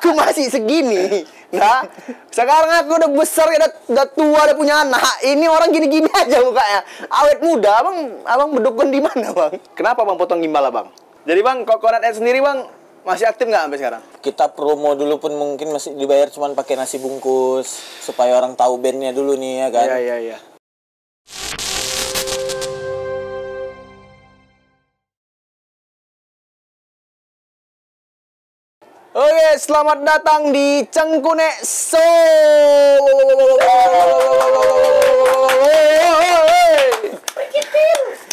aku masih segini. Nah, sekarang aku udah besar, udah tua, udah punya anak. Ini orang gini-gini aja mukanya. Awet muda, abang berdukun di mana, Bang? Kenapa Bang potong gimbal, Bang? Jadi Bang, Coconut Head sendiri Bang masih aktif nggak sampai sekarang? Kita promo dulu pun mungkin masih dibayar cuman pakai nasi bungkus supaya orang tahu bandnya dulu nih ya kan. Iya. Oke, selamat datang di Cengkunek Show.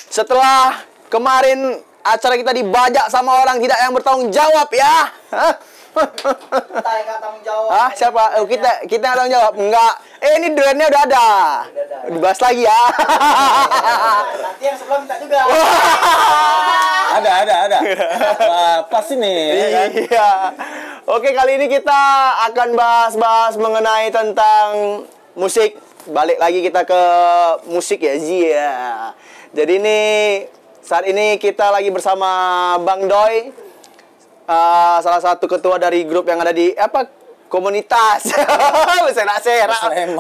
Setelah kemarin acara kita dibajak sama orang tidak yang bertanggung jawab ya. Hah? Kita yang nggak tanggung jawab. Ah, siapa? Oh, kita yang tanggung jawab. Enggak. Ini duitnya udah ada. Dibahas lagi ya. Nanti yang sebelah minta juga. Ada. Wah, pas ini. Ya kan? Iya. Oke, kali ini kita akan bahas mengenai tentang musik. Balik lagi kita ke musik ya, Zia. Jadi ini saat ini kita lagi bersama Bang Doi, salah satu ketua dari grup yang ada di komunitas.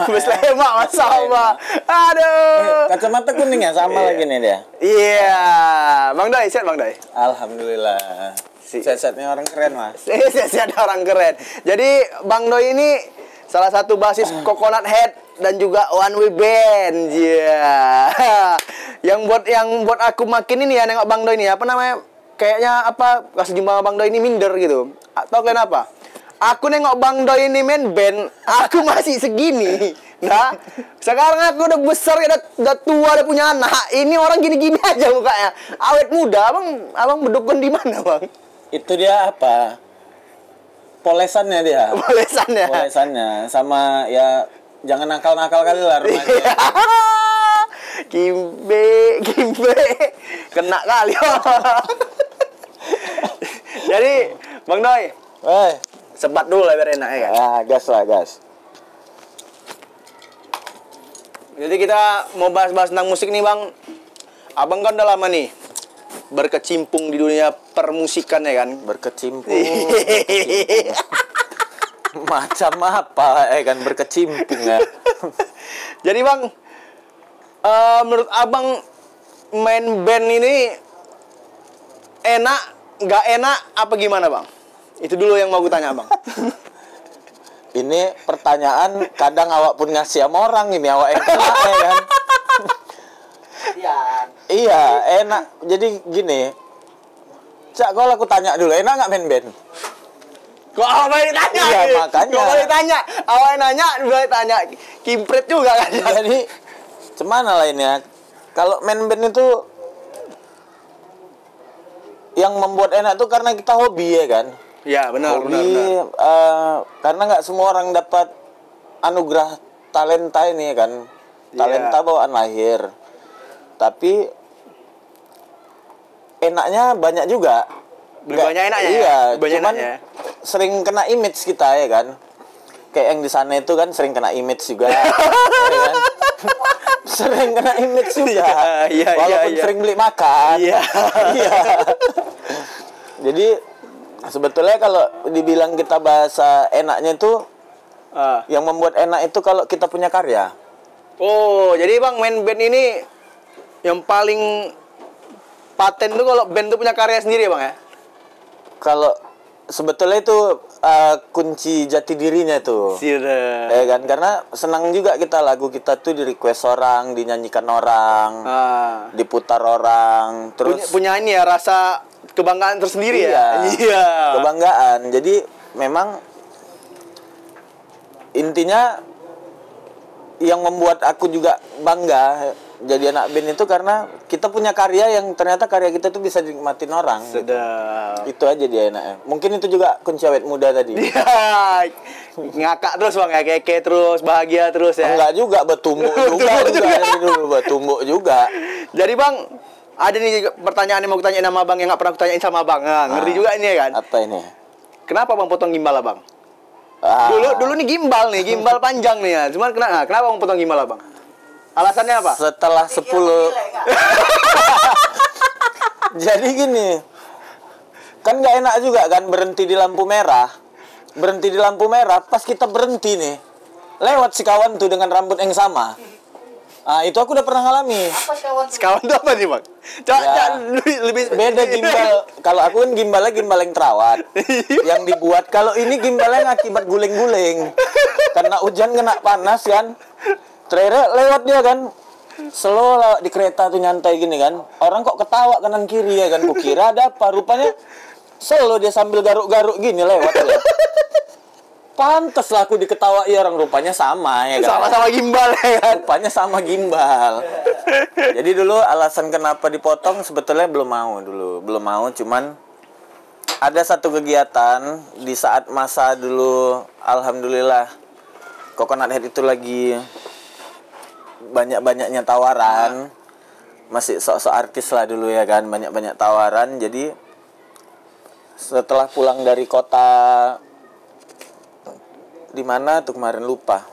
Beslema, masalah. Aduh. Kacamata kuning ya sama lagi nih dia. Iya. Bang Doi, sehat Bang Doi? Alhamdulillah. Sehat-sehatnya orang keren, Mas. Sehat orang keren. Jadi Bang Doi ini salah satu basis Coconut Head dan juga One Way Band. Iya. Yang buat aku makin ini ya nengok Bang Doi ini apa namanya? Kayaknya kasih jumpa Bang Doi ini minder gitu. Atau kenapa? Aku nengok Bang Doi ini main band, aku masih segini. Nah, sekarang aku udah besar, udah tua, udah punya anak. Ini orang gini-gini aja mukanya. Awet muda, abang berdukun di mana, Bang? Itu dia apa? Polesannya dia. Polesannya. Sama ya jangan nakal-nakal kali lah rumahnya. Kimbe. Kena kali. Jadi, Bang Doi. Sebat dulu lah biar enak ya kan? Gas lah. Jadi kita mau bahas tentang musik nih Bang. Abang kan udah lama nih berkecimpung di dunia permusikan ya kan? Berkecimpung. Macam apa kan berkecimpung ya? Jadi Bang, menurut Abang main band ini enak, nggak enak, apa gimana Bang? Itu dulu yang mau gue tanya Bang. Ini pertanyaan kadang awak pun ngasih sama orang ini, awak yang kena ya kan? Iya, enak. Jadi gini, Cak, kalau aku tanya dulu, enak nggak main band? Kok awak balik tanya? Iya, makanya. Kok balik tanya? Awak nanya, balik tanya. Kimpret juga kan? Jadi, cemana lainnya? Kalau main band itu yang membuat enak tuh karena kita hobi ya kan? Iya, benar. Karena nggak semua orang dapat anugerah talenta ini ya kan? Talenta bawaan lahir. Tapi enaknya banyak juga. Banyak enaknya. Iya, banyak cuman enaknya. Sering kena image kita ya kan. Kayak yang di sana itu kan sering kena image juga. Ya kan? Sering kena image juga. Iya. Walaupun sering beli makan. Iya. Jadi sebetulnya kalau dibilang kita bahasa enaknya itu yang membuat enak itu kalau kita punya karya. Oh, jadi Bang main band ini yang paling paten tuh kalau band tuh punya karya sendiri ya Bang ya? Kalau sebetulnya itu kunci jati dirinya tuh. Ya kan, karena senang juga kita lagu kita tuh di request orang, dinyanyikan orang, diputar orang, terus punya ini ya rasa kebanggaan tersendiri ya. Iya. Kebanggaan. Jadi memang intinya yang membuat aku juga bangga jadi anak band itu karena kita punya karya yang ternyata karya kita tuh bisa dinikmatin orang. Sedap. Gitu aja dia enaknya. Mungkin itu juga kunci awet muda tadi. Iya. Ngakak terus Bang ya, keke terus, bahagia terus ya. Enggak juga, bertumbuk juga dari dulu, bertumbuk juga. Jadi Bang, ada nih pertanyaan yang mau kutanyain sama Bang yang nggak pernah kutanyain sama Bang. Ngeri juga ini ya kan? Apa ini? Kenapa Bang potong gimbal Bang? Dulu nih gimbal panjang nih ya. Cuman kenapa Bang potong gimbal Bang? Alasannya apa? Setelah 10 Jadi gini, kan nggak enak juga kan berhenti di lampu merah. berhenti di lampu merah, pas kita berhenti nih, lewat si kawan tuh dengan rambut yang sama. Ah, itu aku udah pernah ngalami. Apa kawan? Sekawan itu apa nih, Bang? Coba Ya, lebih beda gimbal. Kalau aku kan gimbalnya gimbal yang terawat, yang dibuat. Kalau ini gimbalnya akibat guling-guling, karena hujan kena panas kan. Terakhir lewat dia kan, slow lewat di kereta tuh nyantai gini kan. Orang kok ketawa kanan kiri ya kan. Kukira ada apa, rupanya slow dia sambil garuk-garuk gini lewat ya. Pantes lah aku diketawai orang, rupanya sama ya kan. sama-sama gimbal ya kan. Rupanya sama gimbal. Jadi dulu alasan kenapa dipotong sebetulnya belum mau, cuman ada satu kegiatan di saat masa dulu, alhamdulillah Coconut Head itu lagi banyak-banyaknya tawaran. Masih sok-sok artis lah dulu ya kan, banyak-banyak tawaran. Jadi setelah pulang dari kota, di mana tuh kemarin lupa,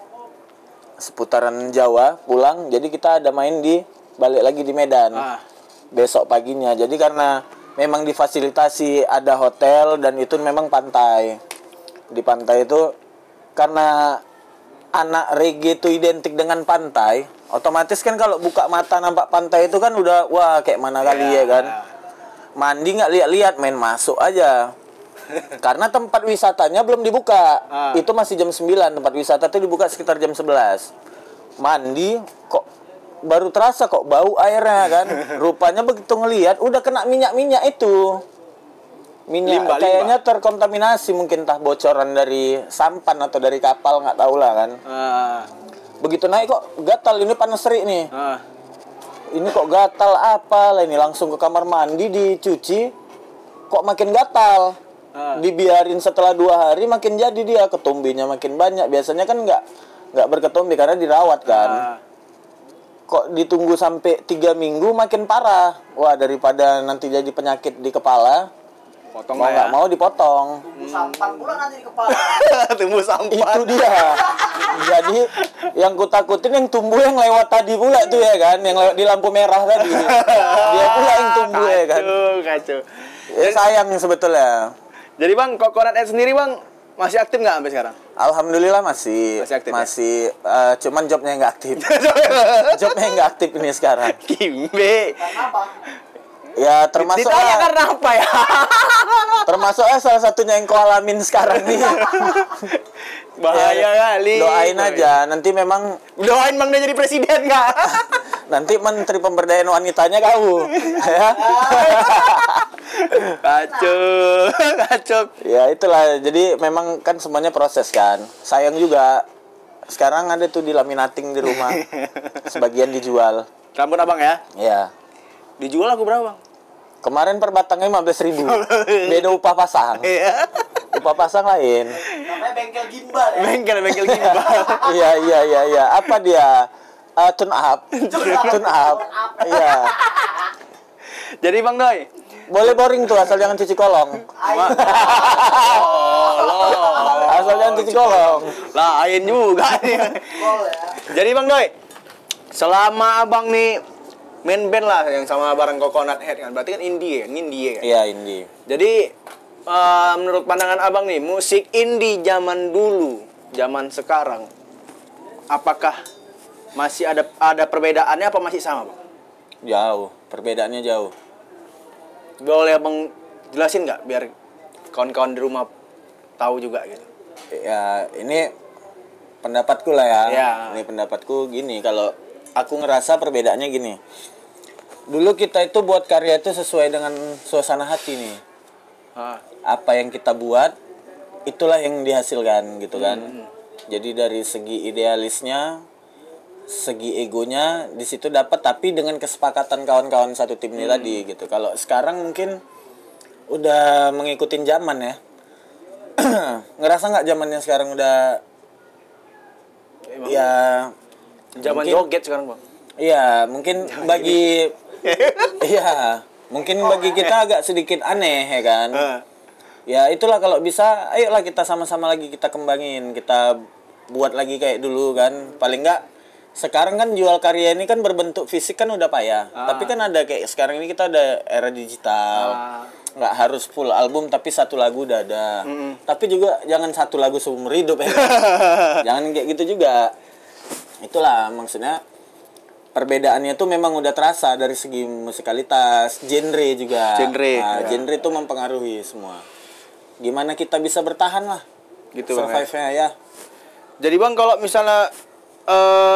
seputaran Jawa pulang, jadi kita ada main balik lagi di Medan besok paginya. Jadi karena memang difasilitasi ada hotel dan itu memang pantai. Di pantai itu karena anak reggae itu identik dengan pantai, otomatis kan kalau buka mata nampak pantai itu kan udah wah kayak mana kali ya kan. Mandi nggak lihat-lihat, main masuk aja. Karena tempat wisatanya belum dibuka. Itu masih jam 9, tempat wisata itu dibuka sekitar jam 11. Mandi kok baru terasa kok bau airnya kan. Rupanya begitu ngelihat udah kena minyak-minyak itu. Minyak kayaknya terkontaminasi, mungkin entah bocoran dari sampan atau dari kapal, nggak tahu lah kan. Begitu naik kok gatal, ini panas terik nih. Ini kok gatal apa lah ini, langsung ke kamar mandi dicuci, kok makin gatal. Dibiarin setelah 2 hari makin jadi dia, ketumbinya makin banyak. Biasanya kan nggak berketumbi karena dirawat kan. Kok ditunggu sampai 3 minggu makin parah. Wah, daripada nanti jadi penyakit di kepala, potong mau nggak mau dipotong. Sampan pula nanti di kepala. Tumbuh sampan. Itu dia. Jadi yang kutakutin yang tumbuh yang lewat tadi pula tuh ya kan, yang lewat di lampu merah tadi. Dia pula yang tumbuh ya kan. Kacau. Ya, sayang sebetulnya. Jadi Bang, Coconut Head sendiri Bang masih aktif nggak sampai sekarang? Alhamdulillah masih aktif, masih cuman jobnya yang nggak aktif. Jobnya yang nggak aktif ini sekarang. Kimbe. Kenapa? Ya termasuk Ditanya karena apa ya? termasuk salah satunya yang kau alamin sekarang nih. Bahaya kali. Doain aja, nanti memang doain Bang dia jadi presiden nggak? nanti Menteri Pemberdayaan Wanitanya kau. Ya. Kacau. Ya itulah, jadi memang kan semuanya proses kan. Sayang juga. Sekarang ada tuh di laminating di rumah. Sebagian dijual. Rambut Abang ya? Ya. Dijual aku berapa Bang? Kemarin per batangnya 15.000. Beda upah pasang. Upah pasang lain. Namanya bengkel gimbal ya. Bengkel gimbal. Iya. Apa dia? Tune up. Iya. Jadi Bang Doi, boleh boring tuh asal jangan cuci kolong. Asal jangan cuci kolong. Lain juga nih. Jadi Bang Doi, selama Abang nih main band lah yang sama bareng Coconut Head kan, berarti kan indie kan? Iya, indie. Jadi menurut pandangan Abang nih, musik indie zaman dulu, zaman sekarang, apakah masih ada perbedaannya apa masih sama, Bang? Jauh, perbedaannya jauh. Boleh Abang jelasin nggak biar kawan-kawan di rumah tahu juga gitu? Ya, ini pendapatku lah ya. Ya. Ini pendapatku gini, kalau aku ngerasa perbedaannya gini. Dulu kita itu buat karya itu sesuai dengan suasana hati nih. Apa yang kita buat, itulah yang dihasilkan gitu kan. Jadi dari segi idealisnya, segi egonya di situ dapat, tapi dengan kesepakatan kawan-kawan satu tim ini tadi gitu. Kalau sekarang mungkin udah mengikutin zaman ya. Ngerasa nggak zamannya sekarang udah ya zaman mungkin, joget sekarang Bang? Iya, mungkin bagi iya, mungkin bagi kita agak sedikit aneh ya kan. Ya itulah, kalau bisa ayolah kita sama-sama lagi kita kembangin, kita buat lagi kayak dulu kan. Paling nggak sekarang kan jual karya ini kan berbentuk fisik kan udah payah. Tapi kan ada kayak sekarang ini kita ada era digital. Nggak harus full album tapi satu lagu udah ada. Tapi juga jangan satu lagu seumur hidup ya. Jangan kayak gitu juga. Itulah maksudnya perbedaannya tuh memang udah terasa dari segi musikalitas, genre juga. Genre itu mempengaruhi semua. Gimana kita bisa bertahan lah. Gitu survive-nya ya. Jadi Bang, kalau misalnya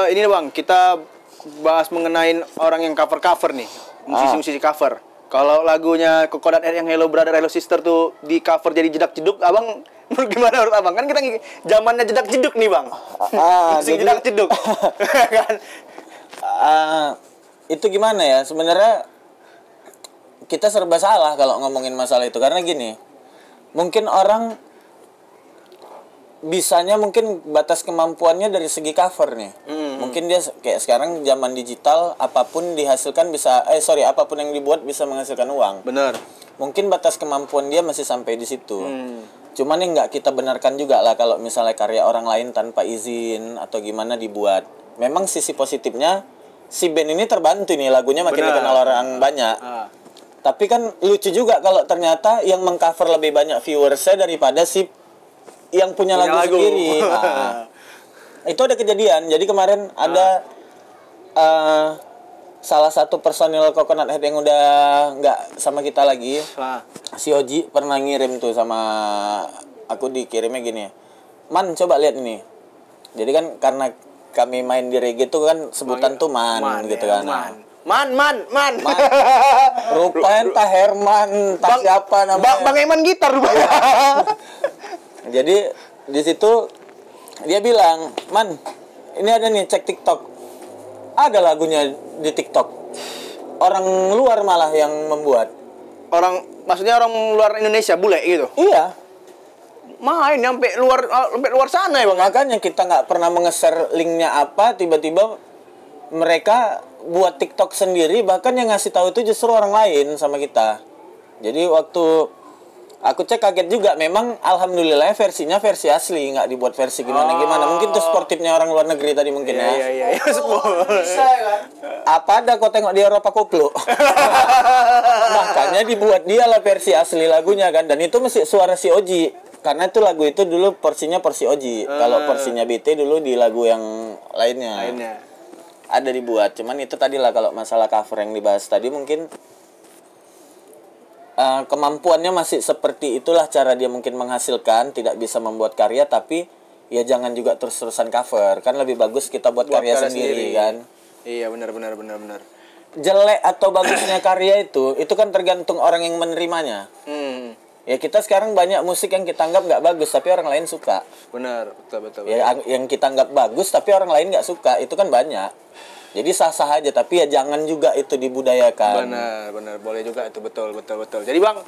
ini Bang, kita bahas mengenai orang yang cover-cover nih, musisi-musisi cover. Kalau lagunya Coconut Head yang Hello Brother Hello Sister tuh di cover jadi jedak-jeduk, Abang gimana menurut Abang? Kan kita zamannya jedak-jeduk nih Bang. Musik jedak-jeduk. Kan? Itu gimana ya? Sebenarnya kita serba salah kalau ngomongin masalah itu karena gini. Mungkin orang bisanya mungkin batas kemampuannya dari segi cover nih. Mungkin dia kayak sekarang zaman digital apapun dihasilkan bisa apapun yang dibuat bisa menghasilkan uang. Bener. Mungkin batas kemampuan dia masih sampai di situ. Cuman yang nggak kita benarkan juga lah kalau misalnya karya orang lain tanpa izin atau gimana dibuat. Memang sisi positifnya si band ini terbantu nih lagunya makin dikenal orang banyak. Tapi kan lucu juga kalau ternyata yang mengcover lebih banyak viewersnya daripada si yang punya lagu sendiri. Itu ada kejadian. Jadi kemarin ada salah satu personil Coconut Head yang udah nggak sama kita lagi. Si Oji pernah ngirim tuh sama aku, dikirimnya gini. Man, coba lihat ini. Jadi kan karena kami main di reggae tuh kan sebutan tuh man gitu kan. Man. Rupanya entah Herman, entah siapa namanya. Bang Eman gitar rupanya. Jadi di situ dia bilang, "Man, ini ada nih, cek TikTok." Ada lagunya di TikTok. Orang luar malah yang membuat. Maksudnya orang luar Indonesia, bule gitu. Iya. Main sampai luar sana ya Bang. Makanya kita nggak pernah nge-share linknya apa, tiba-tiba mereka buat TikTok sendiri, bahkan yang ngasih tahu itu justru orang lain sama kita. Jadi waktu aku cek kaget juga, memang alhamdulillah versinya versi asli, nggak dibuat versi gimana-gimana. Mungkin itu sportifnya orang luar negeri tadi mungkin ya. Iya. Bisa kan? Apa ada kau tengok di Eropa koplo? Makanya dibuat dia lah versi asli lagunya kan, dan itu mesti suara si Oji. Karena itu lagu itu dulu porsinya porsi Oji. Kalau porsinya BT dulu di lagu yang lainnya. Ada dibuat. Cuman itu tadi lah kalau masalah cover yang dibahas tadi mungkin kemampuannya masih seperti itulah cara dia mungkin menghasilkan, tidak bisa membuat karya, tapi ya jangan juga terus-terusan cover. Kan lebih bagus kita buat karya sendiri kan. Iya, benar. Jelek atau bagusnya karya itu kan tergantung orang yang menerimanya. Ya kita sekarang banyak musik yang kita anggap nggak bagus tapi orang lain suka. Benar, betul. Ya yang kita anggap bagus tapi orang lain nggak suka, itu kan banyak. Jadi sah-sah aja, tapi ya jangan juga itu dibudayakan. Benar, boleh juga itu, betul. Jadi Bang,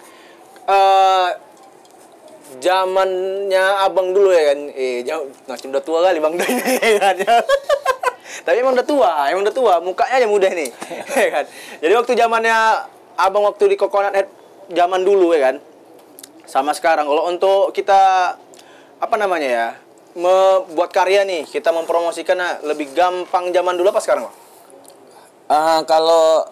zamannya Abang dulu ya kan, masih udah tua kali Bang Doi. Tapi emang udah tua, mukanya aja muda nih. Kan? Jadi waktu zamannya Abang waktu di Coconut Head zaman dulu ya kan, sama sekarang, kalau untuk kita membuat karya nih, kita mempromosikan lebih gampang zaman dulu apa sekarang, Bang? Kalau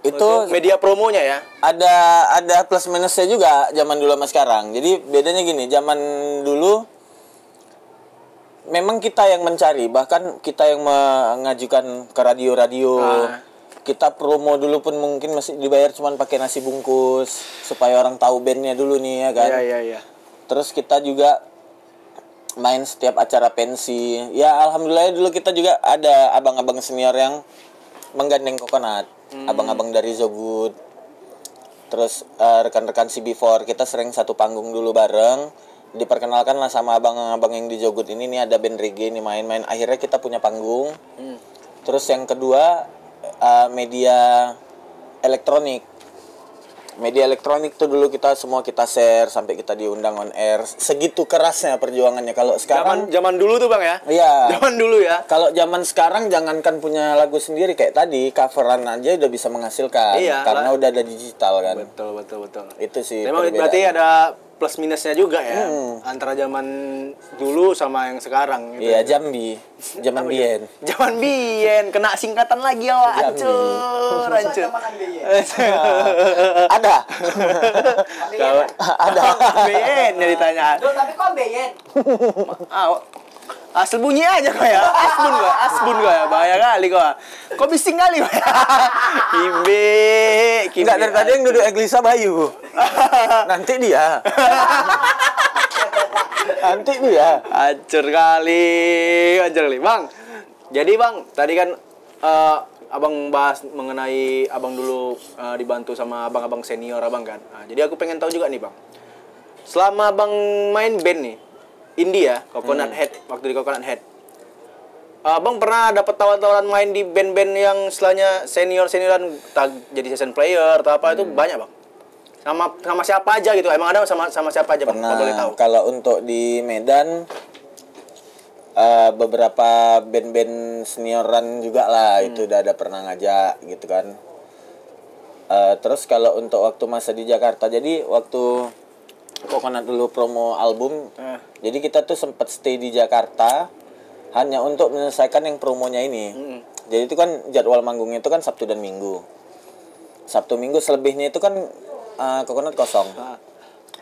itu untuk media promonya ya, ada plus minusnya juga zaman dulu sama sekarang. Jadi bedanya gini, zaman dulu memang kita yang mencari, bahkan kita yang mengajukan ke radio-radio. Kita promo dulu pun mungkin masih dibayar cuman pakai nasi bungkus supaya orang tahu bandnya dulu nih ya kan. Iya. Terus kita juga main setiap acara pensi. Ya alhamdulillah dulu kita juga ada abang-abang senior yang menggandeng Coconut. Abang-abang dari Zogood. Terus rekan-rekan CB4, kita sering satu panggung dulu bareng. Diperkenalkan lah sama abang-abang yang di Zogood ini, nih ada band reggae nih main-main. Akhirnya kita punya panggung. Terus yang kedua media elektronik. Media elektronik tuh dulu kita semua kita share sampai kita diundang on air. Segitu kerasnya perjuangannya. Kalau sekarang zaman dulu tuh Bang ya. Iya. Zaman dulu ya. Kalau zaman sekarang jangankan punya lagu sendiri kayak tadi, coveran aja udah bisa menghasilkan. Iya, karena udah ada digital kan. Betul. Itu sih. Memang berarti ada plus minusnya juga ya. Antara zaman dulu sama yang sekarang gitu. Iya, zaman bien. Zaman bien, kena singkatan lagi ya, hancur. Ada. Ada. Bien ceritanya. Loh, tapi kok ambeien? Asal bunyi aja kok ya. Asbun kok ya. Bahaya kali kok. Kok bising kali kok ya. Kimbe. Enggak, dari tadi yang duduk Eglisa Bayu. Nanti dia. Hancur kali. Bang. Jadi Bang, tadi kan Abang bahas mengenai Abang dulu dibantu sama abang-abang senior Abang kan. Nah, jadi aku pengen tahu juga nih Bang. Selama Abang main band nih, India, Coconut Head, waktu di Coconut Head. Abang pernah dapat tawaran main di band-band yang istilahnya senior-senioran, jadi session player atau apa itu banyak Bang? Sama siapa aja gitu? Emang ada sama siapa aja Bang? Pernah. Boleh tahu. Kalau untuk di Medan beberapa band-band senioran juga lah itu udah ada pernah ngajak gitu kan. Terus kalau untuk waktu masa di Jakarta, jadi waktu Coconut dulu promo album, jadi kita tuh sempat stay di Jakarta hanya untuk menyelesaikan yang promonya ini. Jadi itu kan jadwal manggungnya itu kan Sabtu dan Minggu. Sabtu Minggu selebihnya itu kan Coconut kosong.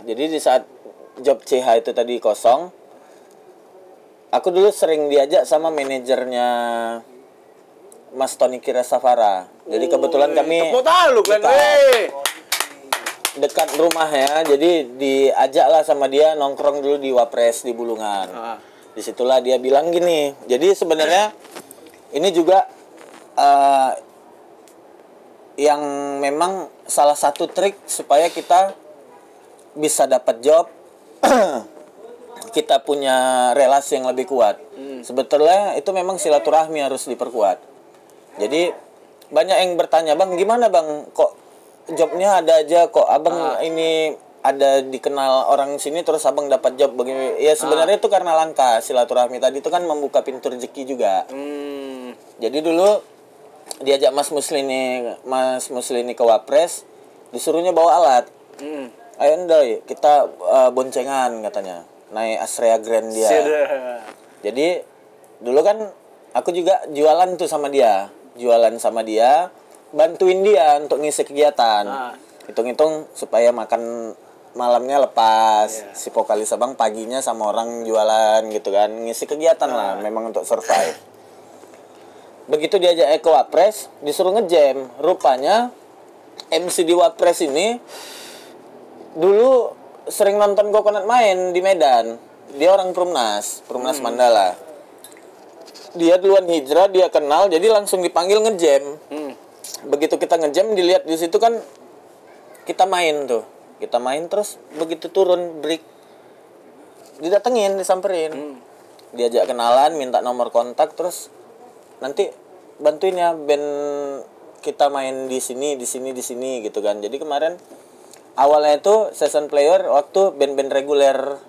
Jadi di saat job CH itu tadi kosong, aku dulu sering diajak sama manajernya Mas Tony Kirasafara. Jadi kebetulan kami dekat rumah ya, jadi diajak lah sama dia nongkrong dulu di Wapres di Bulungan. Disitulah dia bilang gini, jadi sebenarnya ini juga yang memang salah satu trik supaya kita bisa dapat job, kita punya relasi yang lebih kuat. Sebetulnya itu memang silaturahmi harus diperkuat. Jadi banyak yang bertanya, Bang gimana Bang, kok jobnya ada aja, kok Abang ini ada dikenal orang sini terus Abang dapat job begini. Ya sebenarnya itu karena langkah silaturahmi tadi itu kan membuka pintu rezeki juga. Jadi dulu diajak Mas Muslini ke Wapres, disuruhnya bawa alat. Ayo Ndoy, kita boncengan katanya, naik Astrea Grand dia. Jadi dulu kan aku juga jualan sama dia, bantuin dia untuk ngisi kegiatan. Hitung-hitung supaya makan malamnya lepas. Si vokalis Abang paginya sama orang jualan gitu kan, ngisi kegiatan lah memang untuk survive. Begitu diajak ke Wapres, disuruh ngejam. Rupanya MC di Wapres ini dulu sering nonton Coconut main di Medan. Dia orang Perumnas Mandala. Dia duluan hijrah, dia kenal, jadi langsung dipanggil ngejam. Begitu kita ngejam, dilihat di situ kan kita main terus begitu turun break didatengin, disamperin, diajak kenalan, minta nomor kontak, terus nanti bantuin ya band kita main di sini gitu kan. Jadi kemarin awalnya itu session player waktu band-band reguler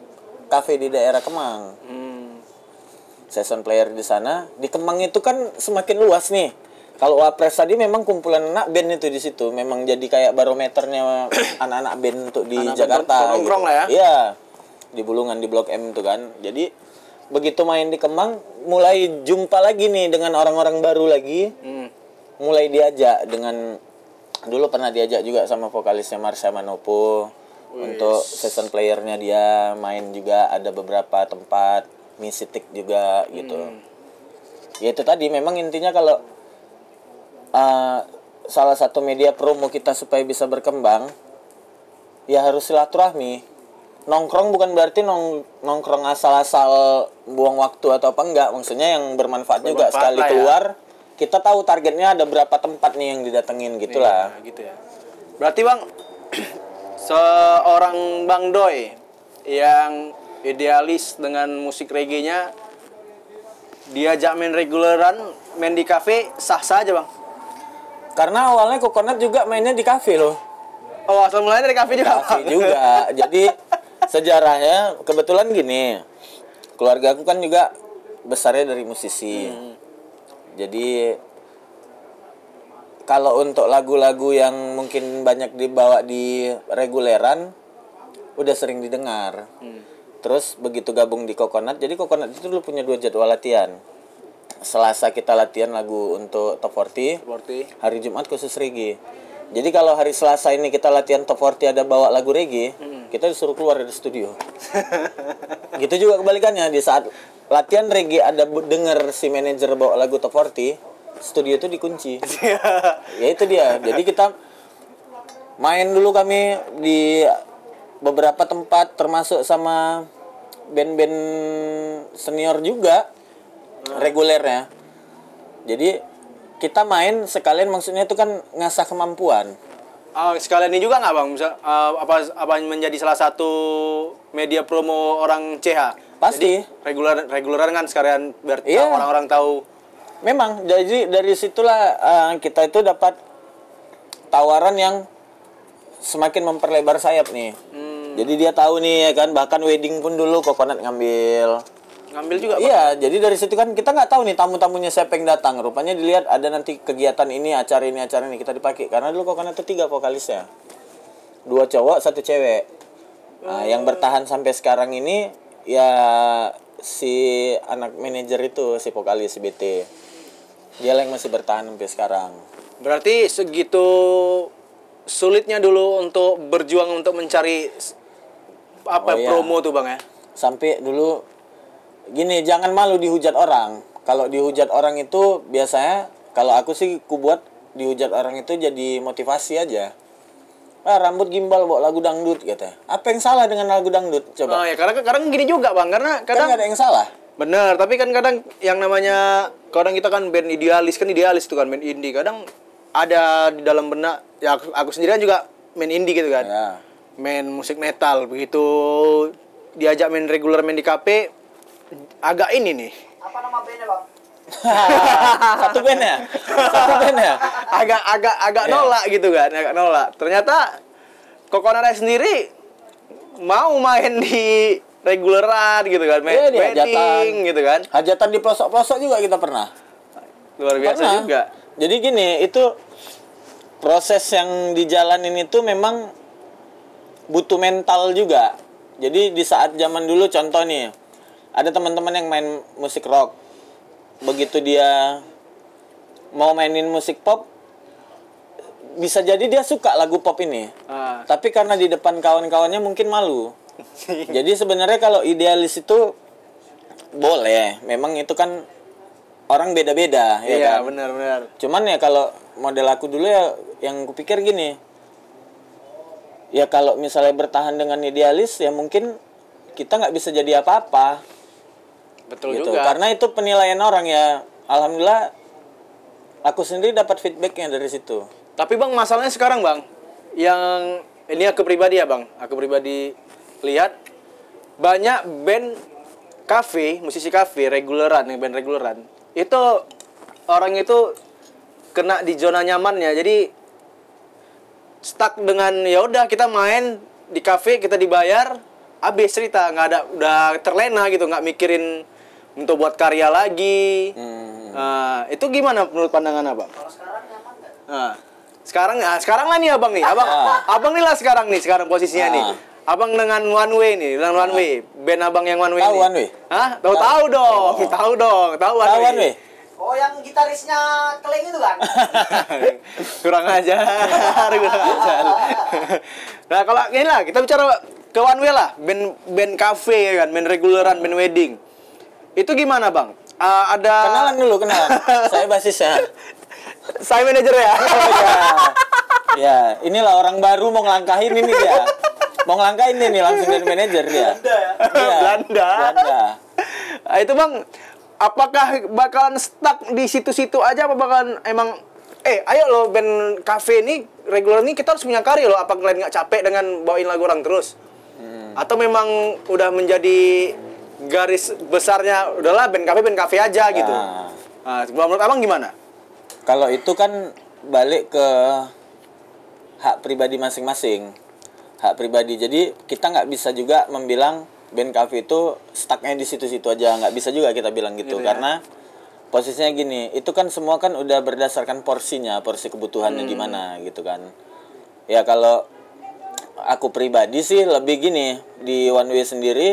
kafe di daerah Kemang. Session player di sana, di Kemang itu kan semakin luas nih. Kalau Wapres tadi memang kumpulan anak band itu di situ, memang jadi kayak barometernya anak-anak band untuk di anak Jakarta. Nongkrong gitu. Lah ya. Iya, di Bulungan di Blok M itu kan. Jadi begitu main di Kemang, mulai jumpa lagi nih dengan orang-orang baru lagi. Mulai diajak dengan dulu pernah diajak juga sama vokalisnya Marsha Manopo untuk session playernya dia main juga, ada beberapa tempat misitik juga gitu. Ya itu tadi memang intinya kalau salah satu media promo kita supaya bisa berkembang ya harus silaturahmi. Nongkrong bukan berarti nongkrong asal-asal buang waktu atau apa, enggak, maksudnya yang bermanfaat juga. Sekali keluar ya, kita tahu targetnya ada berapa tempat nih yang didatengin gitulah. Iya, gitu ya. Berarti Bang seorang Bang Doi yang idealis dengan musik reggae-nya, diajak main reguleran, main di kafe, sah-sah aja Bang? Karena awalnya Coconut juga mainnya di kafe loh. Oh, asal mulanya dari kafe juga? Kafe juga. Jadi sejarahnya kebetulan gini, keluarga aku kan juga besarnya dari musisi. Jadi kalau untuk lagu-lagu yang mungkin banyak dibawa di reguleran, udah sering didengar. Terus begitu gabung di Coconut, jadi Coconut itu dulu punya 2 jadwal latihan. Selasa kita latihan lagu untuk Top 40, hari Jumat khusus reggae. Jadi kalau hari Selasa ini kita latihan Top 40 ada bawa lagu reggae, kita disuruh keluar dari studio. Gitu juga kebalikannya, di saat latihan reggae ada denger si manajer bawa lagu Top 40, studio itu dikunci. Ya itu dia. Jadi kita main dulu kami di beberapa tempat termasuk sama band-band senior juga regulernya. Jadi kita main sekalian, maksudnya itu kan ngasah kemampuan. Sekalian ini juga nggak bang? Apa menjadi salah satu media promo orang CH? Pasti. Jadi reguleran kan sekalian biar orang-orang tahu. Memang jadi dari situlah kita itu dapat tawaran yang semakin memperlebar sayap nih. Jadi dia tahu nih ya kan, bahkan wedding pun dulu Coconut ngambil juga. Iya, jadi dari situ kan kita nggak tahu nih tamu-tamunya siapa yang datang. Rupanya dilihat ada nanti kegiatan ini, acara ini kita dipakai. Karena dulu Coconut itu 3 vokalisnya, 2 cowok 1 cewek. Nah, yang bertahan sampai sekarang ini ya si anak manajer itu, si vokalis si BT. Dia yang masih bertahan sampai sekarang. Berarti segitu sulitnya dulu untuk berjuang untuk mencari promo tuh bang ya? Sampai dulu gini, jangan malu dihujat orang. Kalau dihujat orang itu biasanya, kalau aku sih buat dihujat orang itu jadi motivasi aja. Rambut gimbal bawa lagu dangdut katanya. Apa yang salah dengan lagu dangdut? Coba. Ya kadang gini juga bang, karena kadang kan ada yang salah. Bener, tapi kan kadang yang namanya kita kan band idealis itu kan band indie. Kadang ada di dalam benak, ya aku sendiri kan juga main indie gitu kan. Ya. Main musik metal, begitu diajak main reguler, main di kafe, agak ini nih. Apa nama bandnya bang? Satu band ya? Agak nolak gitu kan, agak nolak. Ternyata Coconut sendiri mau main di reguleran gitu kan, main wedding gitu kan. Hajatan di pelosok-pelosok juga kita pernah. Luar biasa juga. Jadi gini, itu proses yang dijalanin itu memang butuh mental juga. Jadi di saat zaman dulu contoh nih, ada teman-teman yang main musik rock. Begitu dia mau mainin musik pop, bisa jadi dia suka lagu pop ini. Tapi karena di depan kawan-kawannya mungkin malu. Jadi sebenarnya kalau idealis itu boleh, memang itu kan orang beda-beda, ya iya, kan? benar. Cuman ya kalau model aku dulu ya, yang kupikir gini, ya kalau misalnya bertahan dengan idealis, ya mungkin kita nggak bisa jadi apa-apa. Betul gitu. juga. Karena itu penilaian orang ya. Alhamdulillah, aku sendiri dapat feedbacknya dari situ. Tapi bang, masalahnya sekarang bang, yang ini aku pribadi ya bang, aku pribadi lihat banyak band kafe, musisi kafe reguleran, band reguleran, itu orang itu kena di zona nyamannya. Jadi stuck dengan ya udah kita main di kafe, kita dibayar, habis cerita, nggak ada, udah terlena gitu, nggak mikirin untuk buat karya lagi. Itu gimana menurut pandangan abang? Kalau sekarang nyaman nggak? Sekarang lah nih abang nih, abang nih lah sekarang posisinya nih. Abang dengan One Way nih, One Way, band abang yang One Way. Tahu nih. One Way? Tahu dong. Tahu One Way. Oh, yang gitarisnya Keleng itu kan? kurang ajar. Nah, kalau ini lah, kita bicara ke One Way lah, band cafe kan, band reguleran, band wedding. Itu gimana, Bang? Kenalan dulu. Saya basisnya. Saya manajer ya. Ya, inilah orang baru mau ngelangkahin ini dia. Mau ngelangkahin ini langsung dari manajer dia. Belanda. Itu Bang, apakah bakalan stuck di situ-situ aja, apa bakalan emang ayo lo band cafe ini reguler ini kita harus punya karya lo, apa kalian nggak capek dengan bawain lagu orang terus? Atau memang udah menjadi garis besarnya udahlah band cafe aja gitu? Nah, menurut abang gimana? Kalau itu kan balik ke hak pribadi masing-masing. Hak pribadi. Jadi kita nggak bisa juga membilang band cafe itu stucknya di situ-situ aja. Nggak bisa juga kita bilang gitu. Karena posisinya gini, itu kan semua kan udah berdasarkan porsi kebutuhannya gimana gitu kan. Ya kalau aku pribadi sih lebih gini, di One Way sendiri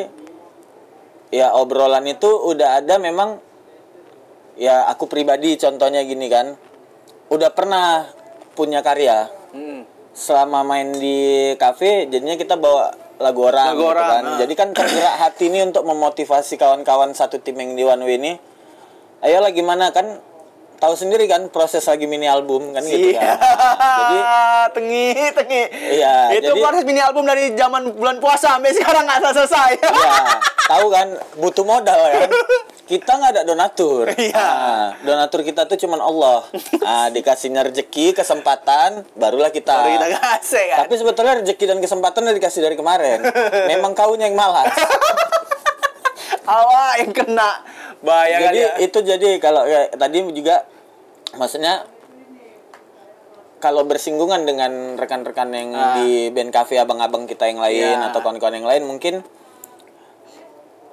ya obrolan itu udah ada memang. Ya aku pribadi contohnya gini kan, udah pernah punya karya. Selama main di kafe jadinya kita bawa lagu orang gitu kan. Jadi kan tergerak hati ini untuk memotivasi kawan-kawan satu tim yang di One Way ini. Ayolah gimana kan, tahu sendiri kan proses lagi mini album kan gitu kan. Jadi tengi. Iya, itu jadi, proses mini album dari zaman bulan puasa sampai sekarang nggak selesai. Iya, tahu kan butuh modal kan. Kita nggak ada donatur. Donatur kita tuh cuman Allah. Dikasihnya rezeki, kesempatan, barulah kita. Baru kita kasih kan. Tapi sebetulnya rezeki dan kesempatan udah dikasih dari kemarin. Memang kaunya yang malas. Awak yang kena. Bayangkan Jadi ya. itu jadi kalau ya, tadi juga maksudnya kalau bersinggungan dengan rekan-rekan yang di band cafe abang-abang kita yang lain atau kawan-kawan yang lain mungkin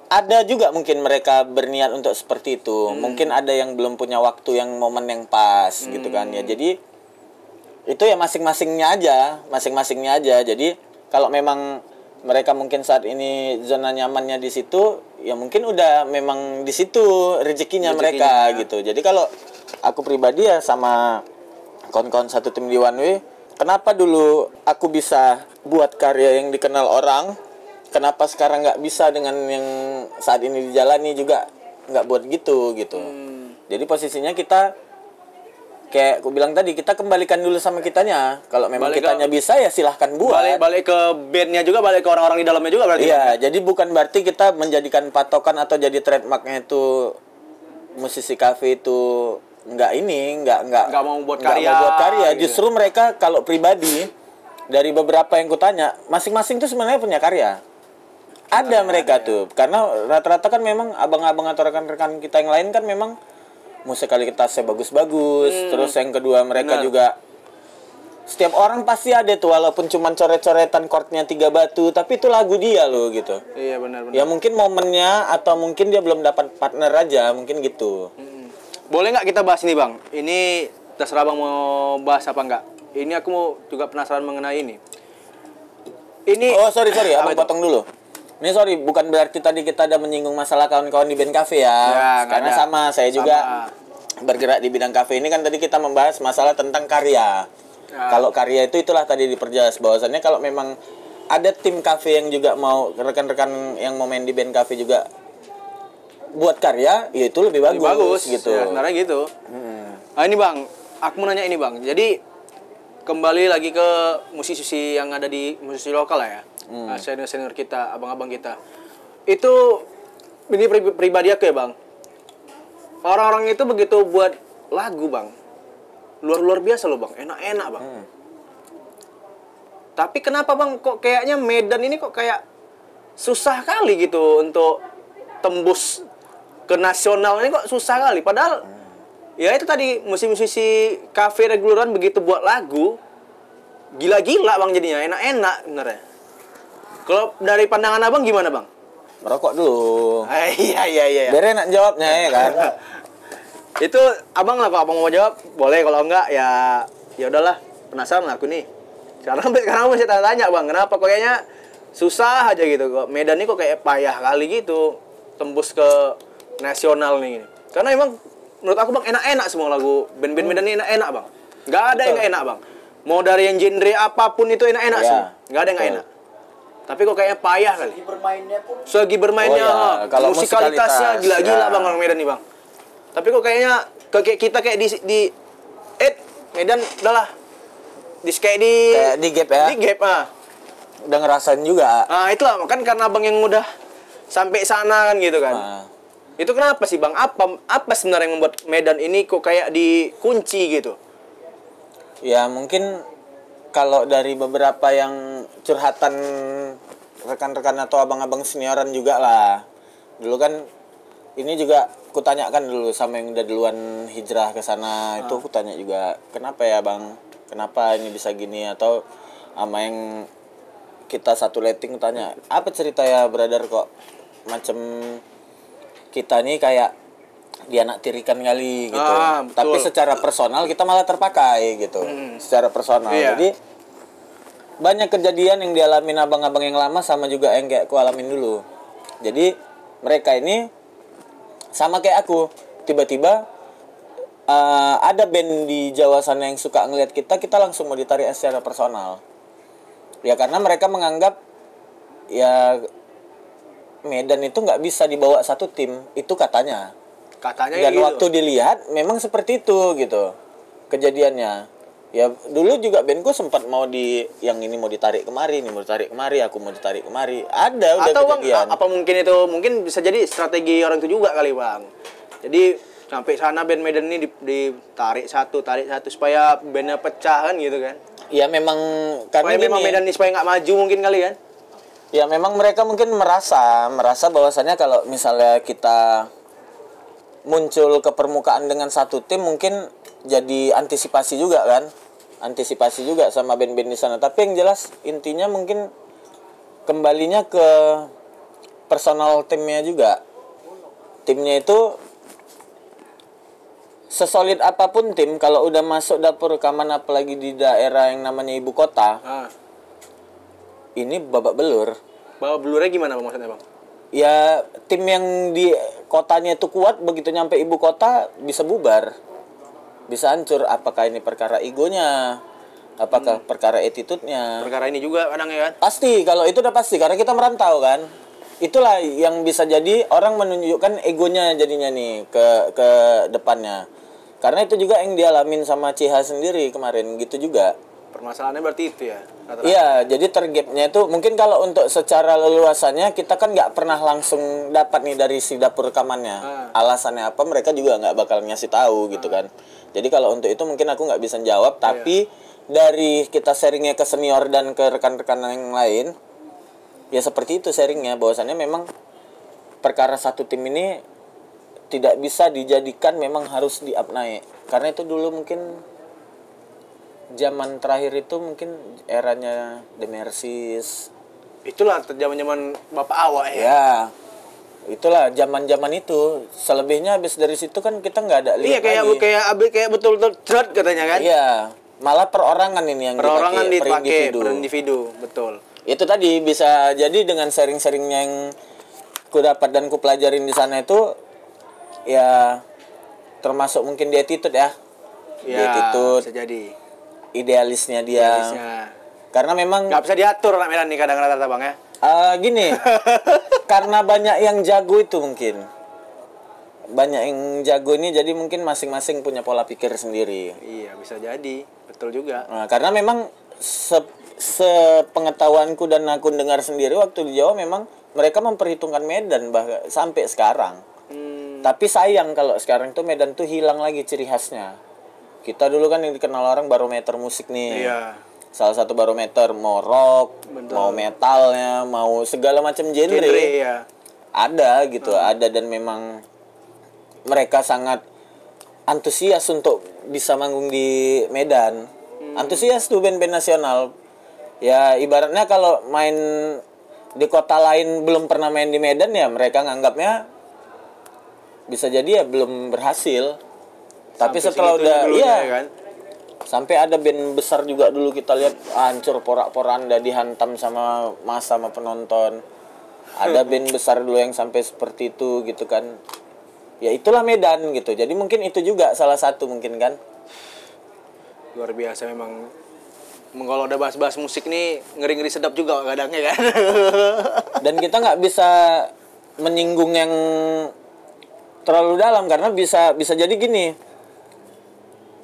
ada juga mungkin mereka berniat untuk seperti itu. Mungkin ada yang belum punya waktu yang momen yang pas gitu kan ya. Jadi itu ya masing-masingnya aja. Jadi kalau memang mereka mungkin saat ini zona nyamannya di situ, ya mungkin udah memang di situ rezekinya mereka gitu. Jadi kalau aku pribadi ya sama kawan-kawan satu tim di One Way, kenapa dulu aku bisa buat karya yang dikenal orang, kenapa sekarang nggak bisa dengan yang saat ini dijalani juga nggak buat gitu. Jadi posisinya kita kayak aku bilang tadi, kita kembalikan dulu sama kitanya. Kalau memang kitanya bisa ya silahkan buat. Balik ke bandnya juga, balik ke orang-orang di dalamnya juga berarti. Iya, jadi bukan berarti kita menjadikan patokan atau jadi trademarknya itu musisi kafe itu nggak mau buat karya. Justru mereka kalau pribadi dari beberapa yang kutanya, masing-masing tuh sebenarnya punya karya. Ada mereka tuh, karena rata-rata kan memang abang-abang atau rekan-rekan kita yang lain kan memang musikalitasnya bagus-bagus. Terus yang kedua mereka juga setiap orang pasti ada tuh, walaupun cuman coret-coretan chordnya 3 batu, tapi itu lagu dia loh gitu. Iya benar. Ya mungkin momennya atau mungkin dia belum dapat partner aja, mungkin gitu. Boleh nggak kita bahas ini bang? Ini terserah bang mau bahas apa nggak. Ini aku mau juga penasaran mengenai ini. Sorry abang potong dulu. Ini sorry, bukan berarti tadi kita ada menyinggung masalah kawan-kawan di band cafe ya. Karena sama, saya juga bergerak di bidang cafe ini kan tadi kita membahas masalah tentang karya. Kalau karya itu itulah tadi diperjelas bahwasannya kalau memang ada tim cafe yang juga mau, rekan-rekan yang mau main di band cafe juga buat karya, ya itu lebih bagus gitu. Ya, sebenarnya gitu. Ini bang, aku mau nanya ini bang. Jadi kembali lagi ke musisi yang ada di musisi lokal lah ya. Senior kita, abang-abang kita. Itu ini pribadi aku ya bang. Orang-orang itu begitu buat lagu bang, luar biasa loh bang, enak-enak bang. Tapi kenapa bang kok kayaknya Medan ini kok kayak susah kali gitu untuk tembus ke nasional ini, kok susah kali. Padahal ya itu tadi musisi-musisi kafe regularan begitu buat lagu gila-gila bang, jadinya enak-enak benernya. Kalau dari pandangan abang gimana bang? Merokok dulu. Iya. Biar enak jawabnya ya kan. Itu abang lah, kalau abang mau jawab boleh, kalau enggak ya udahlah, penasaran aku nih. Sekarang masih tanya bang, kenapa kok kayaknya susah aja gitu kok. Medan ini kok kayak payah kali gitu tembus ke nasional nih. Karena emang menurut aku bang enak-enak semua lagu band-band Medan ini enak bang. Nggak ada yang nggak enak bang. Mau dari yang genre apapun itu enak-enak semua. Nggak ada yang nggak enak. Tapi kok kayaknya payah kali. Segi bermainnya, kalau musikalitasnya gila-gila bang orang Medan nih bang. Tapi kok kayaknya kayak kita kayak di Medan udahlah. Kayak di gap ya. Di gap Udah ngerasain juga. Itulah kan karena abang yang udah sampai sana kan gitu kan. Itu kenapa sih bang? Apa sebenarnya yang membuat Medan ini kok kayak dikunci gitu? Ya mungkin kalau dari beberapa yang curhatan rekan-rekan atau abang-abang senioran juga lah. Dulu kan ini juga kutanyakan dulu sama yang udah duluan hijrah ke sana. Itu kutanya juga, kenapa ya bang? Kenapa ini bisa gini? Atau sama yang kita satu letting tanya, apa cerita ya brother kok macam kita nih kayak dianak tirikan kali gitu. Tapi secara personal kita malah terpakai gitu. Secara personal. Jadi banyak kejadian yang dialamin abang-abang yang lama sama juga yang kayak aku alamin dulu. Jadi mereka ini sama kayak aku, tiba-tiba ada band di Jawa sana yang suka ngeliat kita langsung mau ditarik secara personal. Ya karena mereka menganggap ya Medan itu nggak bisa dibawa satu tim, itu katanya. Dan gitu. waktu dilihat memang seperti itu gitu kejadiannya. Ya dulu juga bandku sempat mau yang ini mau ditarik kemari, ini mau ditarik kemari, aku mau ditarik kemari. Ada udah atau kejadian. Bang, apa mungkin bisa jadi strategi orang itu juga kali Bang. Jadi sampai sana band Medan ini ditarik satu supaya bandnya pecah kan gitu kan. Ya memang karena supaya memang Medan ini supaya nggak maju mungkin kali kan. Ya memang mereka mungkin merasa bahwasannya kalau misalnya kita muncul ke permukaan dengan satu tim mungkin jadi antisipasi juga kan. Antisipasi juga sama band-band di sana. Tapi yang jelas intinya mungkin kembalinya ke personal timnya juga. Timnya itu sesolid apapun tim, kalau udah masuk dapur rekaman apalagi di daerah yang namanya ibu kota, ini babak belur. Babak belurnya gimana Bang maksudnya Bang? Ya tim yang di kotanya itu kuat, begitu nyampe ibu kota bisa bubar, bisa hancur. Apakah ini perkara egonya, apakah perkara attitude-nya? Perkara ini juga kadang ya kan? Pasti, kalau itu udah pasti karena kita merantau kan. Itulah yang bisa jadi orang menunjukkan egonya jadinya nih ke depannya. Karena itu juga yang dialamin sama CH sendiri kemarin gitu juga. Permasalahannya berarti itu ya? Iya, jadi tergapnya itu mungkin kalau untuk secara leluasannya kita kan nggak pernah langsung dapat nih dari si dapur rekamannya. Alasannya apa mereka juga nggak bakal ngasih tahu gitu kan. Jadi kalau untuk itu mungkin aku nggak bisa jawab. Tapi dari kita sharingnya ke senior dan ke rekan-rekan yang lain, ya seperti itu sharingnya. Bahwasannya memang perkara satu tim ini tidak bisa dijadikan memang harus di-up naik. Karena itu dulu mungkin zaman terakhir itu mungkin eranya Demersis. Itulah zaman-zaman Bapak awak ya. Ya. Itulah zaman-zaman itu. Selebihnya habis dari situ kan kita nggak ada lihat. Iya kayak betul-betul trot katanya kan. Iya. Malah perorangan ini yang perorangan dipakai per individu, betul. Itu tadi bisa jadi dengan sharing-sharingnya yang ku dapat dan ku pelajarin di sana itu ya termasuk mungkin di attitude ya. Ya, di attitude. Bisa jadi. Idealisnya dia. Karena memang nggak bisa diatur anak Medan nih kadang-kadang Bang ya. Gini. Karena banyak yang jago itu mungkin. Banyak yang jago ini jadi mungkin masing-masing punya pola pikir sendiri. Iya, bisa jadi. Betul juga. Nah, karena memang sepengetahuanku dan aku dengar sendiri waktu di Jawa memang mereka memperhitungkan Medan bahkan sampai sekarang. Tapi sayang kalau sekarang tuh Medan tuh hilang lagi ciri khasnya. Kita dulu kan yang dikenal orang barometer musik nih. Iya. Salah satu barometer mau rock, mau metalnya, mau segala macam genre. Ya. Ada gitu, ada dan memang mereka sangat antusias untuk bisa manggung di Medan. Antusias tuh band-band nasional. Ya ibaratnya kalau main di kota lain belum pernah main di Medan ya mereka nganggapnya bisa jadi ya belum berhasil. Tapi setelah udah kan? Sampai ada band besar juga dulu kita lihat hancur porak-poranda dihantam sama massa sama penonton. Ada band besar dulu yang sampai seperti itu gitu kan. Ya itulah Medan gitu. Jadi mungkin itu juga salah satu mungkin kan. Luar biasa memang. Kalau udah bahas-bahas musik nih ngeri-ngeri sedap juga kadangnya kan. Dan kita nggak bisa menyinggung yang terlalu dalam karena bisa jadi gini.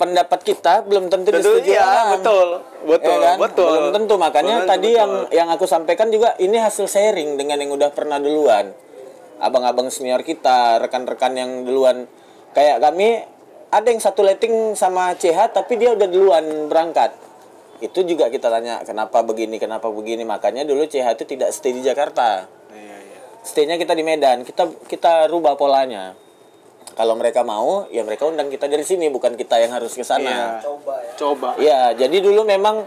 Pendapat kita belum tentu disetujui orang. Betul. Ya kan? Betul. Belum tentu makanya belum tadi yang aku sampaikan juga ini hasil sharing dengan yang udah pernah duluan. Abang-abang senior kita, rekan-rekan yang duluan. Kayak kami ada yang satu letting sama CH tapi dia udah duluan berangkat. Itu juga kita tanya kenapa begini. Makanya dulu CH itu tidak stay di Jakarta. Stay-nya kita di Medan. Kita rubah polanya. Kalau mereka mau, ya mereka undang kita dari sini, bukan kita yang harus ke sana. Coba. Ya, jadi dulu memang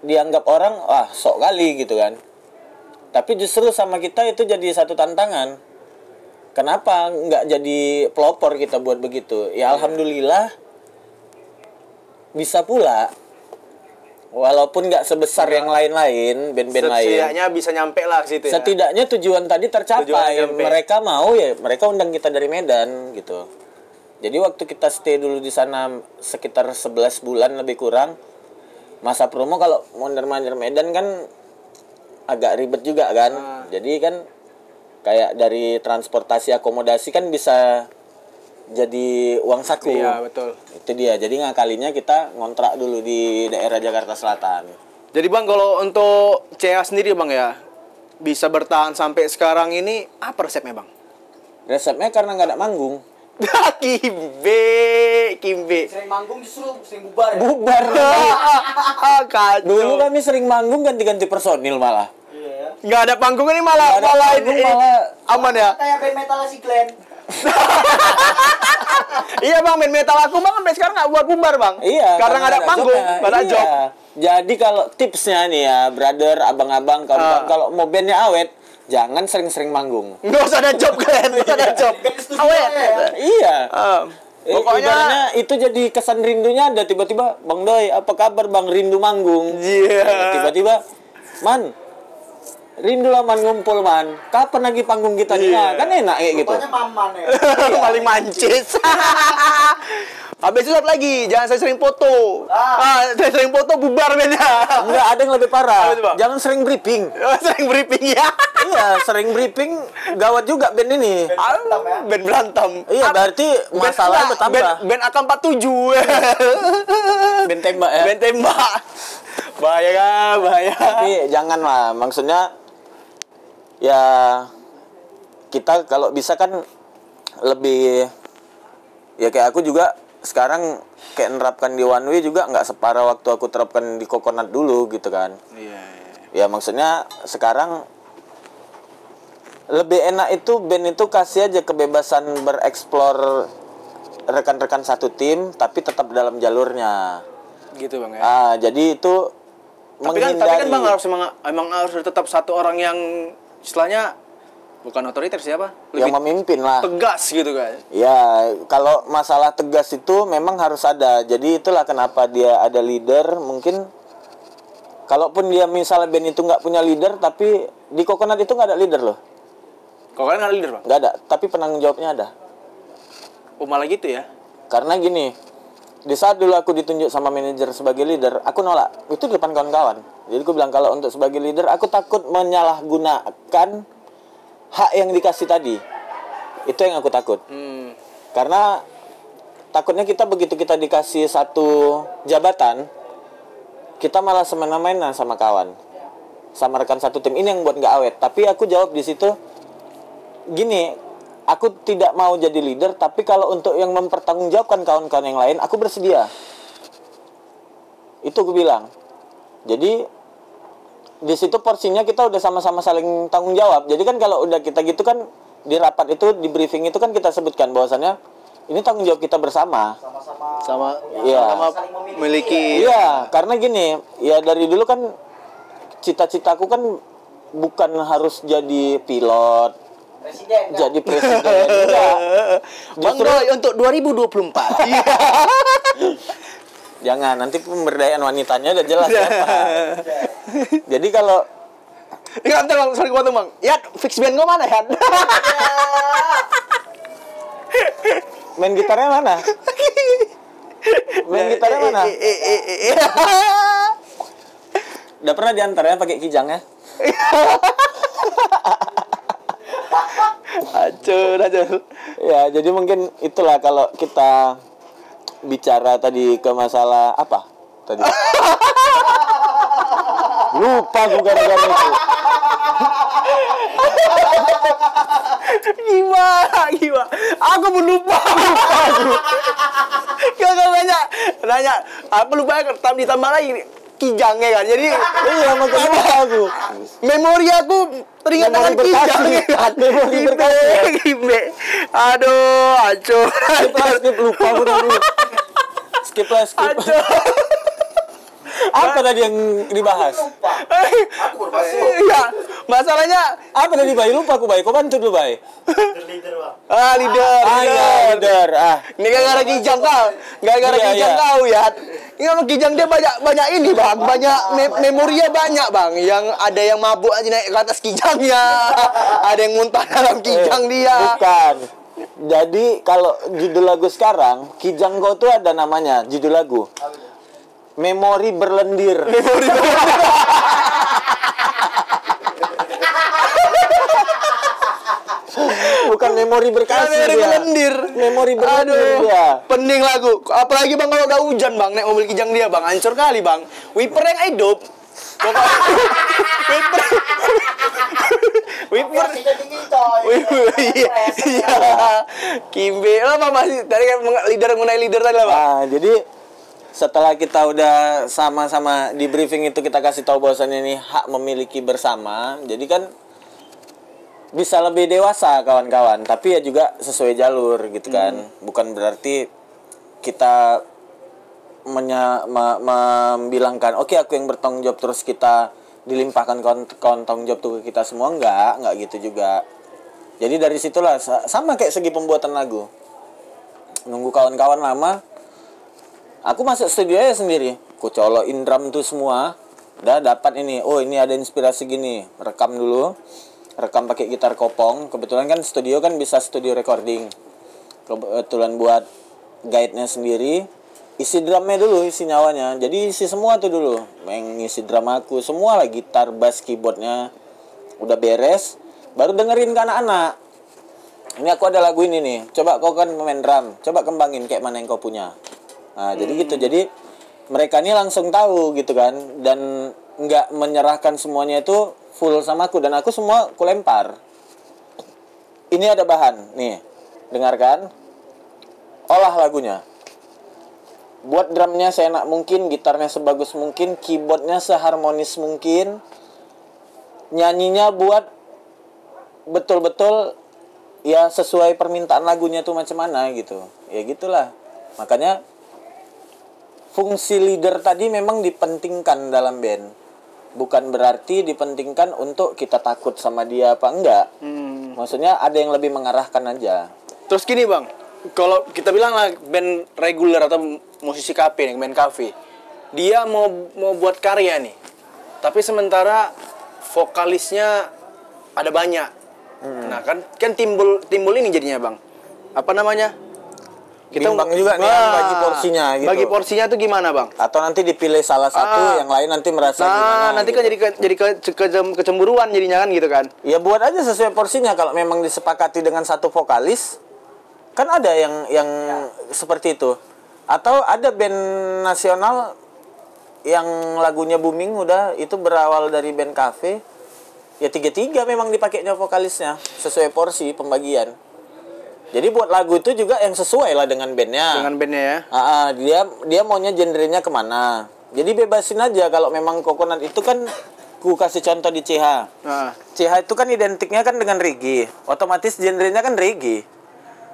dianggap orang, wah sok kali gitu kan. Tapi justru sama kita itu jadi satu tantangan. Kenapa nggak jadi pelopor kita buat begitu? Ya alhamdulillah bisa pula. Walaupun nggak sebesar yang lain-lain, band-band lain. Setidaknya bisa nyampe lah ke situ ya. Setidaknya tujuan tadi tercapai. Mereka mau ya, mereka undang kita dari Medan gitu. Jadi waktu kita stay dulu di sana sekitar 11 bulan lebih kurang. Masa promo kalau mondar-mandir Medan kan agak ribet juga kan. Jadi kan kayak dari transportasi akomodasi kan bisa jadi uang saku. Iya, betul. Itu dia. Jadi ngakalinya kita ngontrak dulu di daerah Jakarta Selatan. Jadi Bang, kalau untuk CA sendiri Bang ya, bisa bertahan sampai sekarang ini, apa resepnya Bang? Resepnya karena nggak ada manggung. Kimbe. Sering manggung justru sering bubar ya? Bubar. Kacau. Dulu kami sering manggung ganti-ganti personil malah. Iya. Nggak ada panggung ini malah Panggung malah aman ya. Kayak band metal si Glenn. Iya Bang, band metal aku Bang sampai sekarang nggak buat bubar Bang. Iya. Karena nggak ada panggung, nggak ada job. Jadi kalau tipsnya nih ya, brother, abang-abang, kalau mau bandnya awet, jangan sering-sering manggung. Nggak usah ada job kan, nggak usah ada job. Awet. Iya. Pokoknya ibaratnya itu jadi kesan rindunya ada tiba-tiba, Bang Doi, apa kabar Bang, rindu manggung. Iya. Tiba-tiba, Man, rindu lah man ngumpul man. Kapan lagi panggung kita nih? Nah, kan enak kayak gitu. Rupanya maman ya. Paling mancis. Habis itu satu lagi, jangan saya sering foto. Saya sering foto bubar bandnya. Enggak, ada yang lebih parah. Apa itu, Bang? Jangan sering briefing. Sering briefing ya. Iya, sering briefing gawat juga band ini. Band berantem. Iya, berarti masalahnya bertambah. Band AK47. Band tembak ya. Band tembak. Bahaya kan, bahaya. Tapi jangan lah, maksudnya ya kita kalau bisa kan lebih ya kayak aku juga sekarang kayak nerapkan di One Way juga nggak separah waktu aku terapkan di Coconut dulu gitu kan. Iya. Ya maksudnya sekarang lebih enak itu band itu kasih aja kebebasan bereksplor rekan-rekan satu tim tapi tetap dalam jalurnya. Gitu Bang ya. Jadi itu tapi kan Bang emang harus tetap satu orang yang istilahnya bukan otoriter siapa? Yang memimpin lah. Tegas gitu kan. Ya, kalau masalah tegas itu memang harus ada. Jadi itulah kenapa dia ada leader. Mungkin kalaupun dia misalnya band itu nggak punya leader, tapi di Coconut itu nggak ada leader loh. Coconut nggak ada leader Bang? Nggak ada, tapi penanggung jawabnya ada. Oh malah gitu ya? Karena gini, di saat dulu aku ditunjuk sama manajer sebagai leader, aku nolak. Itu di depan kawan-kawan. Jadi aku bilang kalau untuk sebagai leader, aku takut menyalahgunakan hak yang dikasih tadi. Itu yang aku takut. Karena takutnya kita begitu kita dikasih satu jabatan, kita malah semena-mena sama kawan, sama rekan satu tim. Ini yang buat nggak awet. Tapi aku jawab di situ gini, aku tidak mau jadi leader, tapi kalau untuk yang mempertanggungjawabkan kawan-kawan yang lain, aku bersedia. Itu aku bilang. Jadi di situ porsinya kita udah sama-sama saling tanggung jawab. Jadi kan kalau udah kita gitu kan di rapat itu, di briefing itu kan kita sebutkan bahwasannya ini tanggung jawab kita bersama. Sama memiliki. Iya, karena gini, ya dari dulu kan cita-citaku kan bukan harus jadi pilot, Presiden, jadi presiden. Enggak. Bang Doi untuk 2024. Jangan, nanti pemberdayaan wanitanya udah jelas ya. Jadi kalau Iya, ntar Bang, sorry potong Bang. Ya, fix band gua mana ya? main gitarnya mana? Main gitarnya mana? Udah pernah diantar ya pakai kijang ya? Acur. Ya, jadi mungkin itulah kalau kita bicara tadi ke masalah apa tadi? Lupa gue gara-gara itu. Gimana? Aku pun lupa. Gak nanya. Apa lupa ditambah lagi kijangnya kan. Jadi iya makanya lupa aku. Memori aku teringat dengan kijang kan. Memori berkasih. Gibe. Aduh, acur. Skip lupa aku tadi. Skip. Apa tadi yang dibahas? Aku berbahasa. Iya, masalahnya Apa tadi Bay? Lupa aku Bay. Kau bantu dulu Bay. Leader Bang. leader. Leader. Ini gara-gara kijang kau. Gara-gara Iya, kijang iya. kau ya. Ini sama Kijang dia banyak ini bang, banyak memorinya banyak bang. Yang ada yang mabuk aja naik ke atas Kijangnya, ada yang muntah dalam Kijang dia. Bukan. Jadi kalau judul lagu sekarang, Kijang kau tuh ada namanya judul lagu. Memori berlendir. Memori Bukan memori berkasih. Memori berlendir Aduh, pening lagu. Apalagi bang kalau udah hujan bang, naik mobil Kijang dia bang, hancur kali bang. Wiper yang hidup. Wiper. Iya. Kimbe lah bang, masih tadi kan mengenai leader tadi lah bang. Nah, jadi setelah kita udah sama-sama di briefing itu kita kasih tahu bahwasannya ini hak memiliki bersama. Jadi kan bisa lebih dewasa kawan-kawan, tapi ya juga sesuai jalur gitu kan. Bukan berarti kita membilangkan oke, aku yang bertanggung jawab terus kita dilimpahkan kawan tanggung jawab tuh ke kita semua. Enggak gitu juga. Jadi dari situlah sama kayak segi pembuatan lagu. Nunggu kawan-kawan lama, aku masuk studio aja sendiri. Aku colokin drum tuh semua. Udah dapat ini. Oh, ini ada inspirasi gini. Rekam dulu. Rekam pakai gitar kopong. Kebetulan kan studio kan bisa studio recording. Kebetulan buat guide-nya sendiri. Isi drumnya dulu, isi nyawanya. Jadi isi semua tuh dulu. Mengisi drum aku semua lah, gitar, bass, keyboardnya udah beres. Baru dengerin ke anak-anak. Ini aku ada lagu ini nih. Coba kau kan main drum. Coba kembangin kayak mana yang kau punya. Nah, jadi gitu. Jadi mereka ini langsung tahu gitu kan. Dan nggak menyerahkan semuanya itu full sama aku. Dan aku semua aku lempar. Ini ada bahan. Nih, dengarkan. Olah lagunya. Buat drumnya seenak mungkin, gitarnya sebagus mungkin, keyboardnya seharmonis mungkin. Nyanyinya buat betul-betul ya sesuai permintaan lagunya tuh macam mana gitu. Ya gitulah. Makanya fungsi leader tadi memang dipentingkan dalam band. Bukan berarti dipentingkan untuk kita takut sama dia apa enggak. Maksudnya ada yang lebih mengarahkan aja. Terus gini bang, kalau kita bilang lah band reguler atau musisi kafe nih, band kafe, dia mau buat karya nih, tapi sementara vokalisnya ada banyak. Nah kan timbul ini jadinya bang, apa namanya? Kita bimbang juga nih bagi porsinya gitu. Bagi porsinya tuh gimana bang? Atau nanti dipilih salah satu, yang lain nanti merasa gimana? Nanti gitu. kan jadi kecemburuan jadinya kan gitu kan? Ya buat aja sesuai porsinya. Kalau memang disepakati dengan satu vokalis, kan ada yang seperti itu. Atau ada band nasional yang lagunya booming udah itu berawal dari band cafe. Ya 3-3 memang dipakainya vokalisnya sesuai porsi pembagian. Jadi buat lagu itu juga yang sesuai lah dengan bandnya. Dengan bandnya ya. Dia maunya genrenya kemana. Jadi bebasin aja. Kalau memang Coconut itu kan ku kasih contoh di CH. CH itu kan identiknya kan dengan reggae. Otomatis genrenya kan reggae.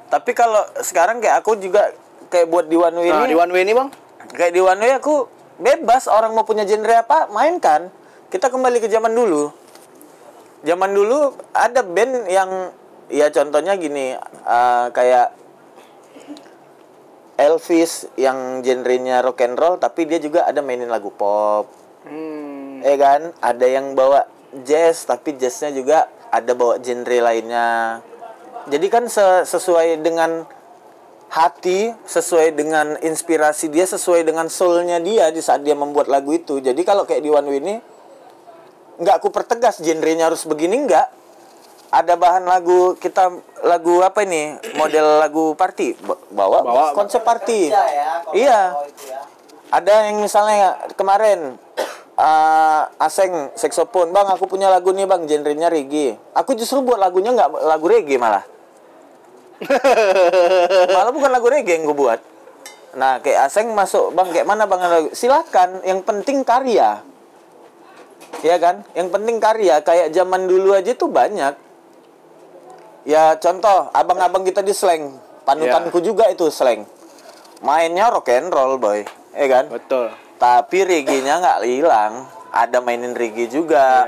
Tapi kalau sekarang kayak aku juga kayak buat di One Way ini. Di One Way ini bang? Kayak di One Way aku bebas, orang mau punya genre apa mainkan. Kita kembali ke zaman dulu. Zaman dulu ada band yang ya contohnya gini, kayak Elvis yang genrenya rock and roll tapi dia juga ada mainin lagu pop. Kan? Ada yang bawa jazz tapi jazznya juga ada bawa genre lainnya. Jadi kan sesuai dengan hati, sesuai dengan inspirasi dia, sesuai dengan soulnya dia di saat dia membuat lagu itu. Jadi kalau kayak di One Way ini nggak aku pertegas genrenya harus begini, nggak. Ada bahan lagu kita, lagu apa ini, model lagu party, bawa konsep party. Iya. Ada yang misalnya kemarin Aseng saksofon, bang aku punya lagu nih bang, genrenya reggae. Aku justru buat lagunya nggak lagu reggae malah. Malah bukan lagu reggae yang gue buat. Nah kayak Aseng masuk, bang kayak mana bang lagu? Silakan, yang penting karya. Ya kan, yang penting karya. Kayak zaman dulu aja tuh banyak. Ya contoh, abang-abang kita di slang, panutanku juga itu slang. Mainnya rock and roll boy, kan? Betul. Tapi reggae-nya nggak hilang. Ada mainin reggae juga.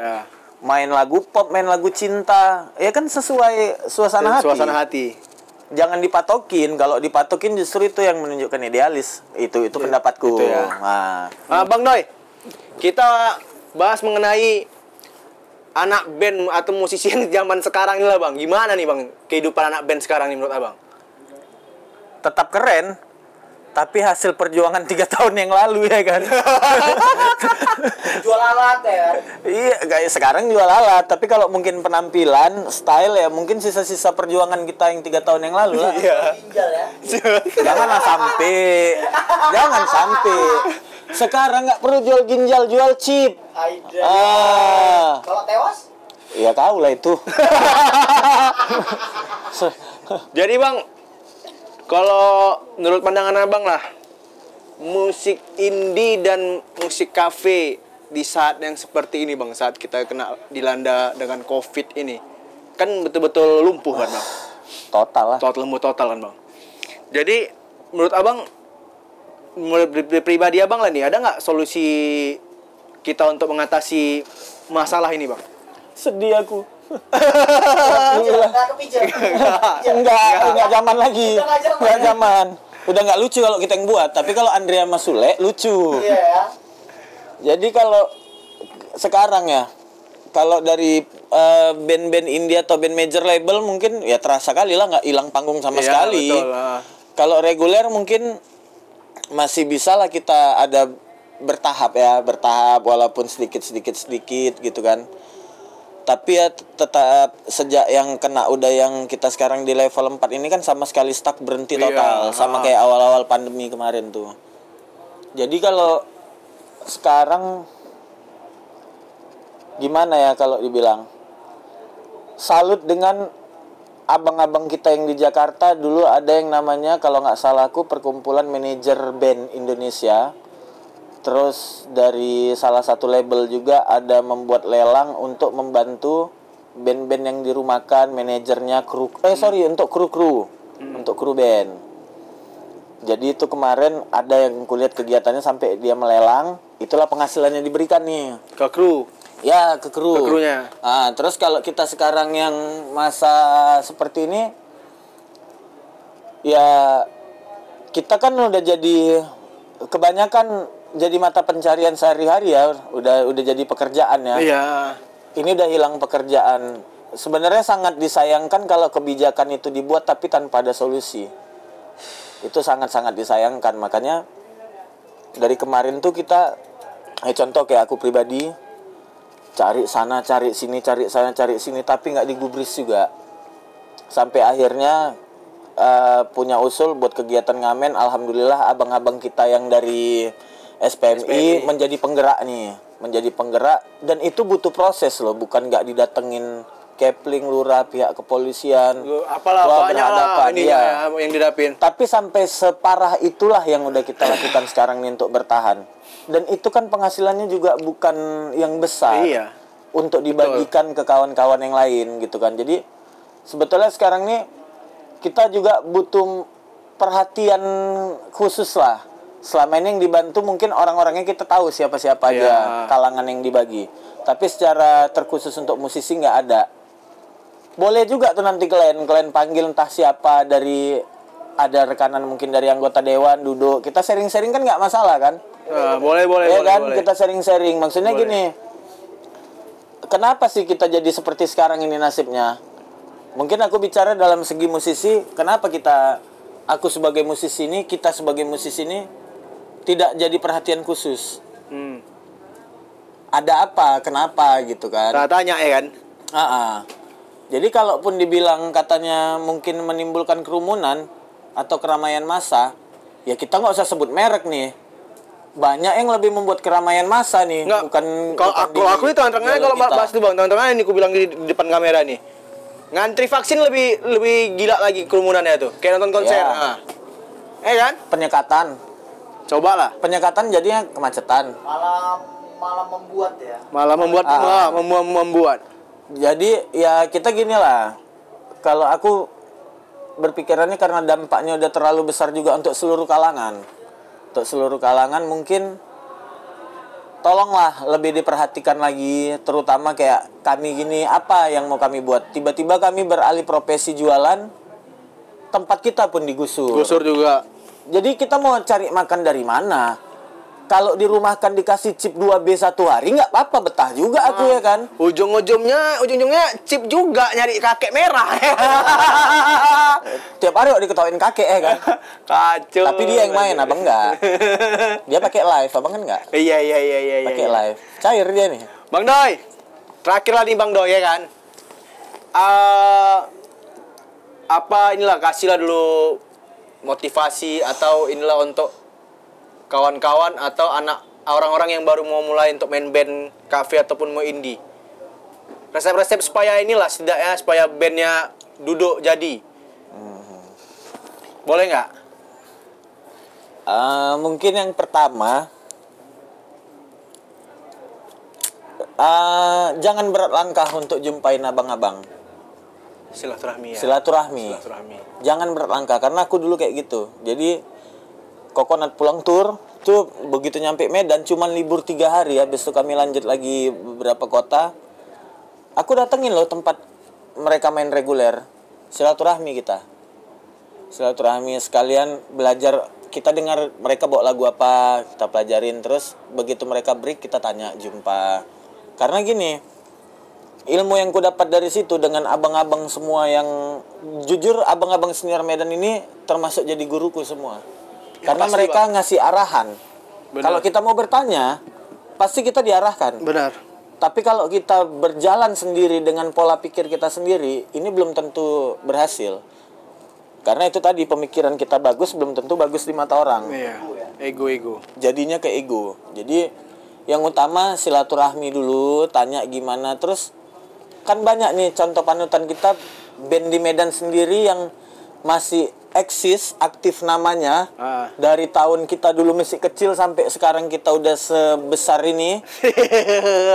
Main lagu pop, main lagu cinta. Ya kan sesuai suasana hati. Suasana hati. jangan dipatokin. Kalau dipatokin justru itu yang menunjukkan idealis. Itu pendapatku. Itu ya. Nah. Bang Doi, kita bahas mengenai anak band atau musisi yang zaman sekarang ini lah Bang. Gimana nih Bang kehidupan anak band sekarang nih menurut Abang? Tetap keren, tapi hasil perjuangan 3 tahun yang lalu ya kan. Jual alat ya kan. Iya, kayak sekarang jual alat, tapi kalau mungkin penampilan, style ya mungkin sisa-sisa perjuangan kita yang 3 tahun yang lalu lah. Iya. Ginjal ya. Jangan sampai. Sekarang nggak perlu jual ginjal, jual chip. Aida. Kalau tewas? Ya kau lah itu. Jadi Bang, kalau menurut pandangan Abang lah, musik indie dan musik kafe di saat yang seperti ini Bang, saat kita kena dilanda dengan COVID ini, kan betul-betul lumpuh kan Bang? Total lah. Total kan Bang. Jadi menurut Abang, menurut pribadi Abang lah nih, ada nggak solusi kita untuk mengatasi masalah ini Bang? Sedih aku. Enggak kepijat. Enggak zaman lagi. Enggak zaman. Udah nggak lucu kalau kita yang buat, tapi kalau Andrea sama Sule lucu. Iya ya. Jadi kalau sekarang ya, kalau dari band-band indie atau band major label mungkin ya terasa kali lah nggak hilang panggung sama sekali. Betul. Kalau reguler mungkin masih bisa lah kita ada bertahap walaupun sedikit gitu kan. Tapi ya tetap sejak yang kena udah yang kita sekarang di level 4 ini kan sama sekali stuck, berhenti total. Sama kayak awal-awal pandemi kemarin tuh. Jadi kalau sekarang gimana ya kalau dibilang, salut dengan abang-abang kita yang di Jakarta. Dulu ada yang namanya kalau nggak salah aku Perkumpulan Manajer Band Indonesia. Terus dari salah satu label juga ada membuat lelang untuk membantu band-band yang dirumahkan, manajernya untuk kru untuk kru band. Jadi itu kemarin ada yang kulihat kegiatannya sampai dia melelang, itulah penghasilannya diberikan nih Ke kru. ya, ke kru. Ke krunya. Nah, terus kalau kita sekarang yang masa seperti ini, ya kita kan udah jadi kebanyakan jadi mata pencarian sehari-hari ya, udah jadi pekerjaan ya. Iya. Ini udah hilang pekerjaan. Sebenarnya sangat disayangkan kalau kebijakan itu dibuat tapi tanpa ada solusi. Itu sangat-sangat disayangkan. Makanya dari kemarin tuh kita, contoh kayak aku pribadi, cari sana, cari sini, cari sana, cari sini, tapi nggak digubris juga. Sampai akhirnya punya usul buat kegiatan ngamen. Alhamdulillah abang-abang kita yang dari SPMI menjadi penggerak nih, dan itu butuh proses loh, bukan nggak didatengin Kepling, lurah, pihak kepolisian, apalah banyak lah ini ya, yang didapin. Tapi sampai separah itulah yang udah kita lakukan sekarang nih untuk bertahan, dan itu kan penghasilannya juga bukan yang besar. Iya. Untuk dibagikan ke kawan-kawan yang lain gitu kan. Jadi sebetulnya sekarang nih kita juga butuh perhatian khusus lah. Selama ini yang dibantu mungkin orang-orangnya kita tahu siapa-siapa aja kalangan yang dibagi. Tapi secara terkhusus untuk musisi nggak ada. Boleh juga tuh nanti kalian panggil entah siapa dari, ada rekanan mungkin dari anggota dewan duduk. Kita sharing-sharing kan nggak masalah kan? Boleh. Boleh. Kita sharing-sharing. Maksudnya gini, kenapa sih kita jadi seperti sekarang ini nasibnya? Mungkin aku bicara dalam segi musisi, kenapa aku sebagai musisi ini, kita sebagai musisi ini tidak jadi perhatian khusus. Ada apa? Kenapa gitu kan? Tanya ya kan? Jadi kalaupun dibilang katanya mungkin menimbulkan kerumunan atau keramaian massa, ya kita nggak usah sebut merek nih. Banyak yang lebih membuat keramaian massa nih. Nggak, bukan kalau aku itu tengah-tengahnya kalau bahas itu Bang, tengah-tengahnya ini aku bilang di depan kamera nih. Ngantri vaksin lebih gila lagi kerumunannya tuh. Kayak nonton konser. Ya. Kan? Penyekatan. Cobalah. Penyekatan jadinya kemacetan. Malah membuat ya. Malah membuat. Jadi ya kita gini lah. Kalau aku berpikirannya karena dampaknya udah terlalu besar juga untuk seluruh kalangan. Untuk seluruh kalangan mungkin tolonglah lebih diperhatikan lagi, terutama kayak kami gini, apa yang mau kami buat? Tiba-tiba kami beralih profesi jualan, tempat kita pun digusur. Gusur juga. Jadi kita mau cari makan dari mana? Kalau di rumah kan dikasih chip 2B 1 hari nggak apa-apa, betah juga aku ya kan. Ujung-ujungnya chip juga nyari kakek merah. Tiap hari kok diketawain kakek ya kan. Kacau. Tapi dia yang main, abang enggak. Dia pakai live, abang kan enggak. Iya. Pakai live. Cair dia nih. Bang Doi. Terakhir lah nih Bang Doi ya kan. Apa inilah kasihlah dulu motivasi atau inilah untuk kawan-kawan atau orang-orang yang baru mau mulai untuk main band cafe ataupun mau indie. Resep-resep supaya inilah setidaknya supaya bandnya duduk jadi. Boleh nggak? Mungkin yang pertama, jangan berat langkah untuk jumpain abang-abang. Silaturahmi ya. Silaturahmi. Jangan berat langkah, karena aku dulu kayak gitu. Jadi Coconut pulang tur, tuh begitu nyampe Medan cuman libur 3 hari, habis itu kami lanjut lagi beberapa kota. Aku datengin loh tempat mereka main reguler. Silaturahmi kita. Silaturahmi sekalian belajar, kita dengar mereka bawa lagu apa, kita pelajarin, terus begitu mereka break kita tanya, jumpa. Karena gini, ilmu yang ku dapat dari situ dengan abang-abang semua yang jujur, abang-abang senior Medan ini termasuk jadi guruku semua. Karena pasti, mereka ngasih arahan. Kalau kita mau bertanya, pasti kita diarahkan. Benar. Tapi kalau kita berjalan sendiri dengan pola pikir kita sendiri, ini belum tentu berhasil. Karena itu tadi, pemikiran kita bagus belum tentu bagus di mata orang. Iya. Ego. Jadinya ke ego. Jadi yang utama silaturahmi dulu, tanya gimana. Terus kan banyak nih contoh panutan kita, band di Medan sendiri yang masih eksis, aktif namanya. Dari tahun kita dulu masih kecil sampai sekarang kita udah sebesar ini.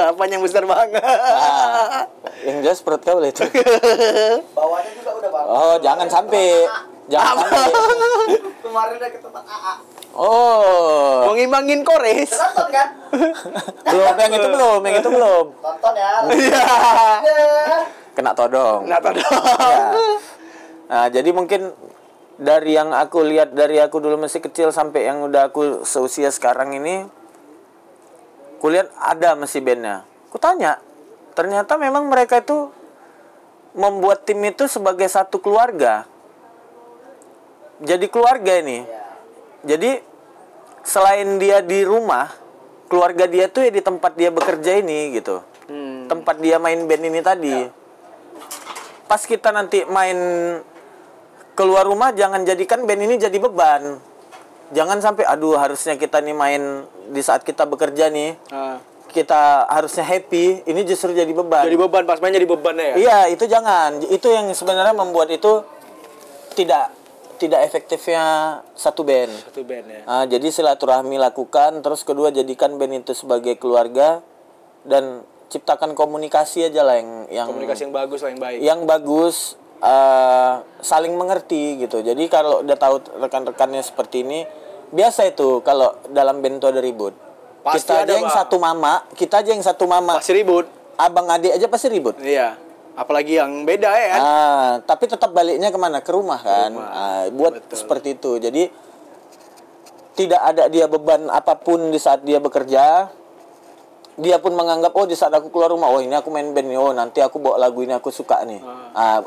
Apanya yang besar banget? Yang jelas perut kau itu. Bawahnya juga udah Bang. Oh, jangan sampai. Jangan sampai. Kemarin udah ke tempat AA. Oh. Mau ngimbangin Kores. Nonton kan? Belum, yang itu belum. Tonton ya. Iya. Kena todong. Ya. Nah, jadi mungkin dari yang aku lihat, dari aku dulu masih kecil sampai yang udah aku seusia sekarang ini, kulihat ada masih bandnya. Kutanya, ternyata memang mereka itu membuat tim itu sebagai satu keluarga. Jadi keluarga ini. Jadi selain dia di rumah, keluarga dia tuh ya di tempat dia bekerja ini gitu. Tempat dia main band ini tadi. Pas kita nanti main keluar rumah, jangan jadikan band ini jadi beban. Jangan sampai harusnya kita nih main di saat kita bekerja nih. Kita harusnya happy, ini justru jadi beban. Jadi beban, pas main jadi beban ya? Iya, itu jangan. Itu yang sebenarnya membuat itu tidak efektifnya satu band. Satu band ya. Jadi silaturahmi lakukan, terus kedua jadikan band itu sebagai keluarga dan ciptakan komunikasi aja lah yang komunikasi yang bagus lah, yang baik. Yang bagus, saling mengerti gitu. Jadi kalau udah tahu rekan-rekannya seperti ini, biasa itu kalau dalam band itu ada ribut. Pasti kita ada, aja yang satu mama. Pasti ribut. Abang adik aja pasti ribut. Iya. Apalagi yang beda ya kan. Tapi tetap baliknya kemana? Ke rumah kan. Buat betul. Seperti itu. Jadi tidak ada dia beban apapun di saat dia bekerja. Dia pun menganggap, di saat aku keluar rumah, ini aku main band nih, nanti aku bawa lagu ini aku suka nih.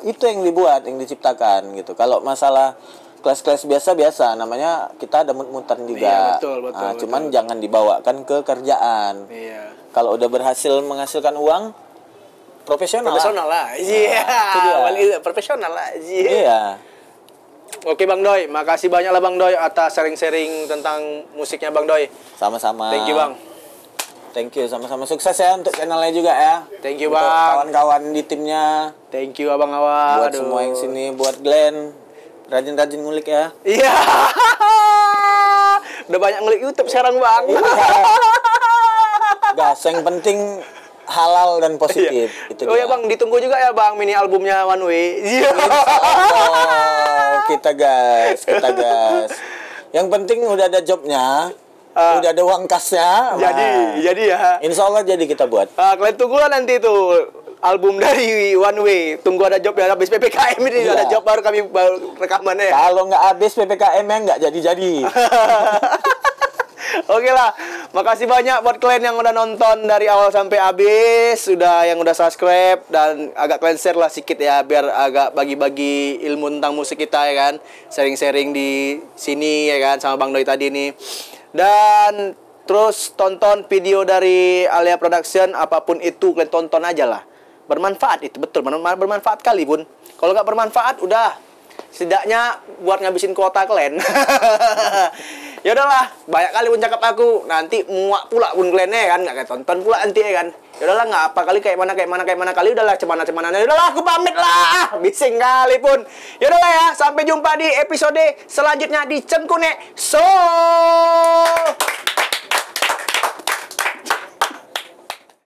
Itu yang dibuat, yang diciptakan gitu. Kalau masalah kelas-kelas biasa, namanya kita ada mut-mutan juga. Iya, betul. Cuman jangan dibawakan ke kerjaan. Iya. Kalau udah berhasil menghasilkan uang, profesional lah. Iya. Profesional lah. Iya. Oke Bang Doi, makasih banyak lah Bang Doi atas sharing-sharing tentang musiknya Bang Doi. Sama-sama. Thank you Bang. Thank you, sama-sama sukses ya untuk channelnya juga ya. Thank you untuk Bang. kawan-kawan di timnya. Thank you Abang Awal. Buat semua yang sini, buat Glenn, rajin-rajin ngulik ya. Iya. Udah banyak ngulik YouTube sekarang Bang. Gas, yang penting halal dan positif. Itu ya Bang, ditunggu juga ya Bang mini albumnya One Way. Iya. Kita gas. Yang penting udah ada jobnya. Udah ada uang kasnya. Jadi ya. Insya Allah jadi kita buat. Kalian tunggulah nanti tuh album dari One Way. Tunggu ada job ya, habis PPKM ini ada job baru kami rekamannya. Kalau nggak habis PPKM-nya nggak jadi-jadi. Oke lah, makasih banyak buat kalian yang udah nonton dari awal sampai habis, yang udah subscribe dan agak kalian share lah sedikit ya, biar agak bagi-bagi ilmu tentang musik kita ya kan, sharing-sharing di sini ya kan sama Bang Doi tadi nih. Dan terus tonton video dari Alia Production, apapun itu kalian tonton aja lah, bermanfaat itu betul, bermanfaat kali pun. Kalau nggak bermanfaat udah setidaknya buat ngabisin kuota kalian. Ya udahlah, banyak kali pun cakap aku, nanti muak pula pun kalian ya kan, nggak kayak tonton pula nanti ya kan. Ya udahlah, nggak apa kali kayak mana kali, udahlah cemana. Ya udahlah, aku pamit lah, bising kali pun. Ya udahlah ya, sampai jumpa di episode selanjutnya di Cengkune. So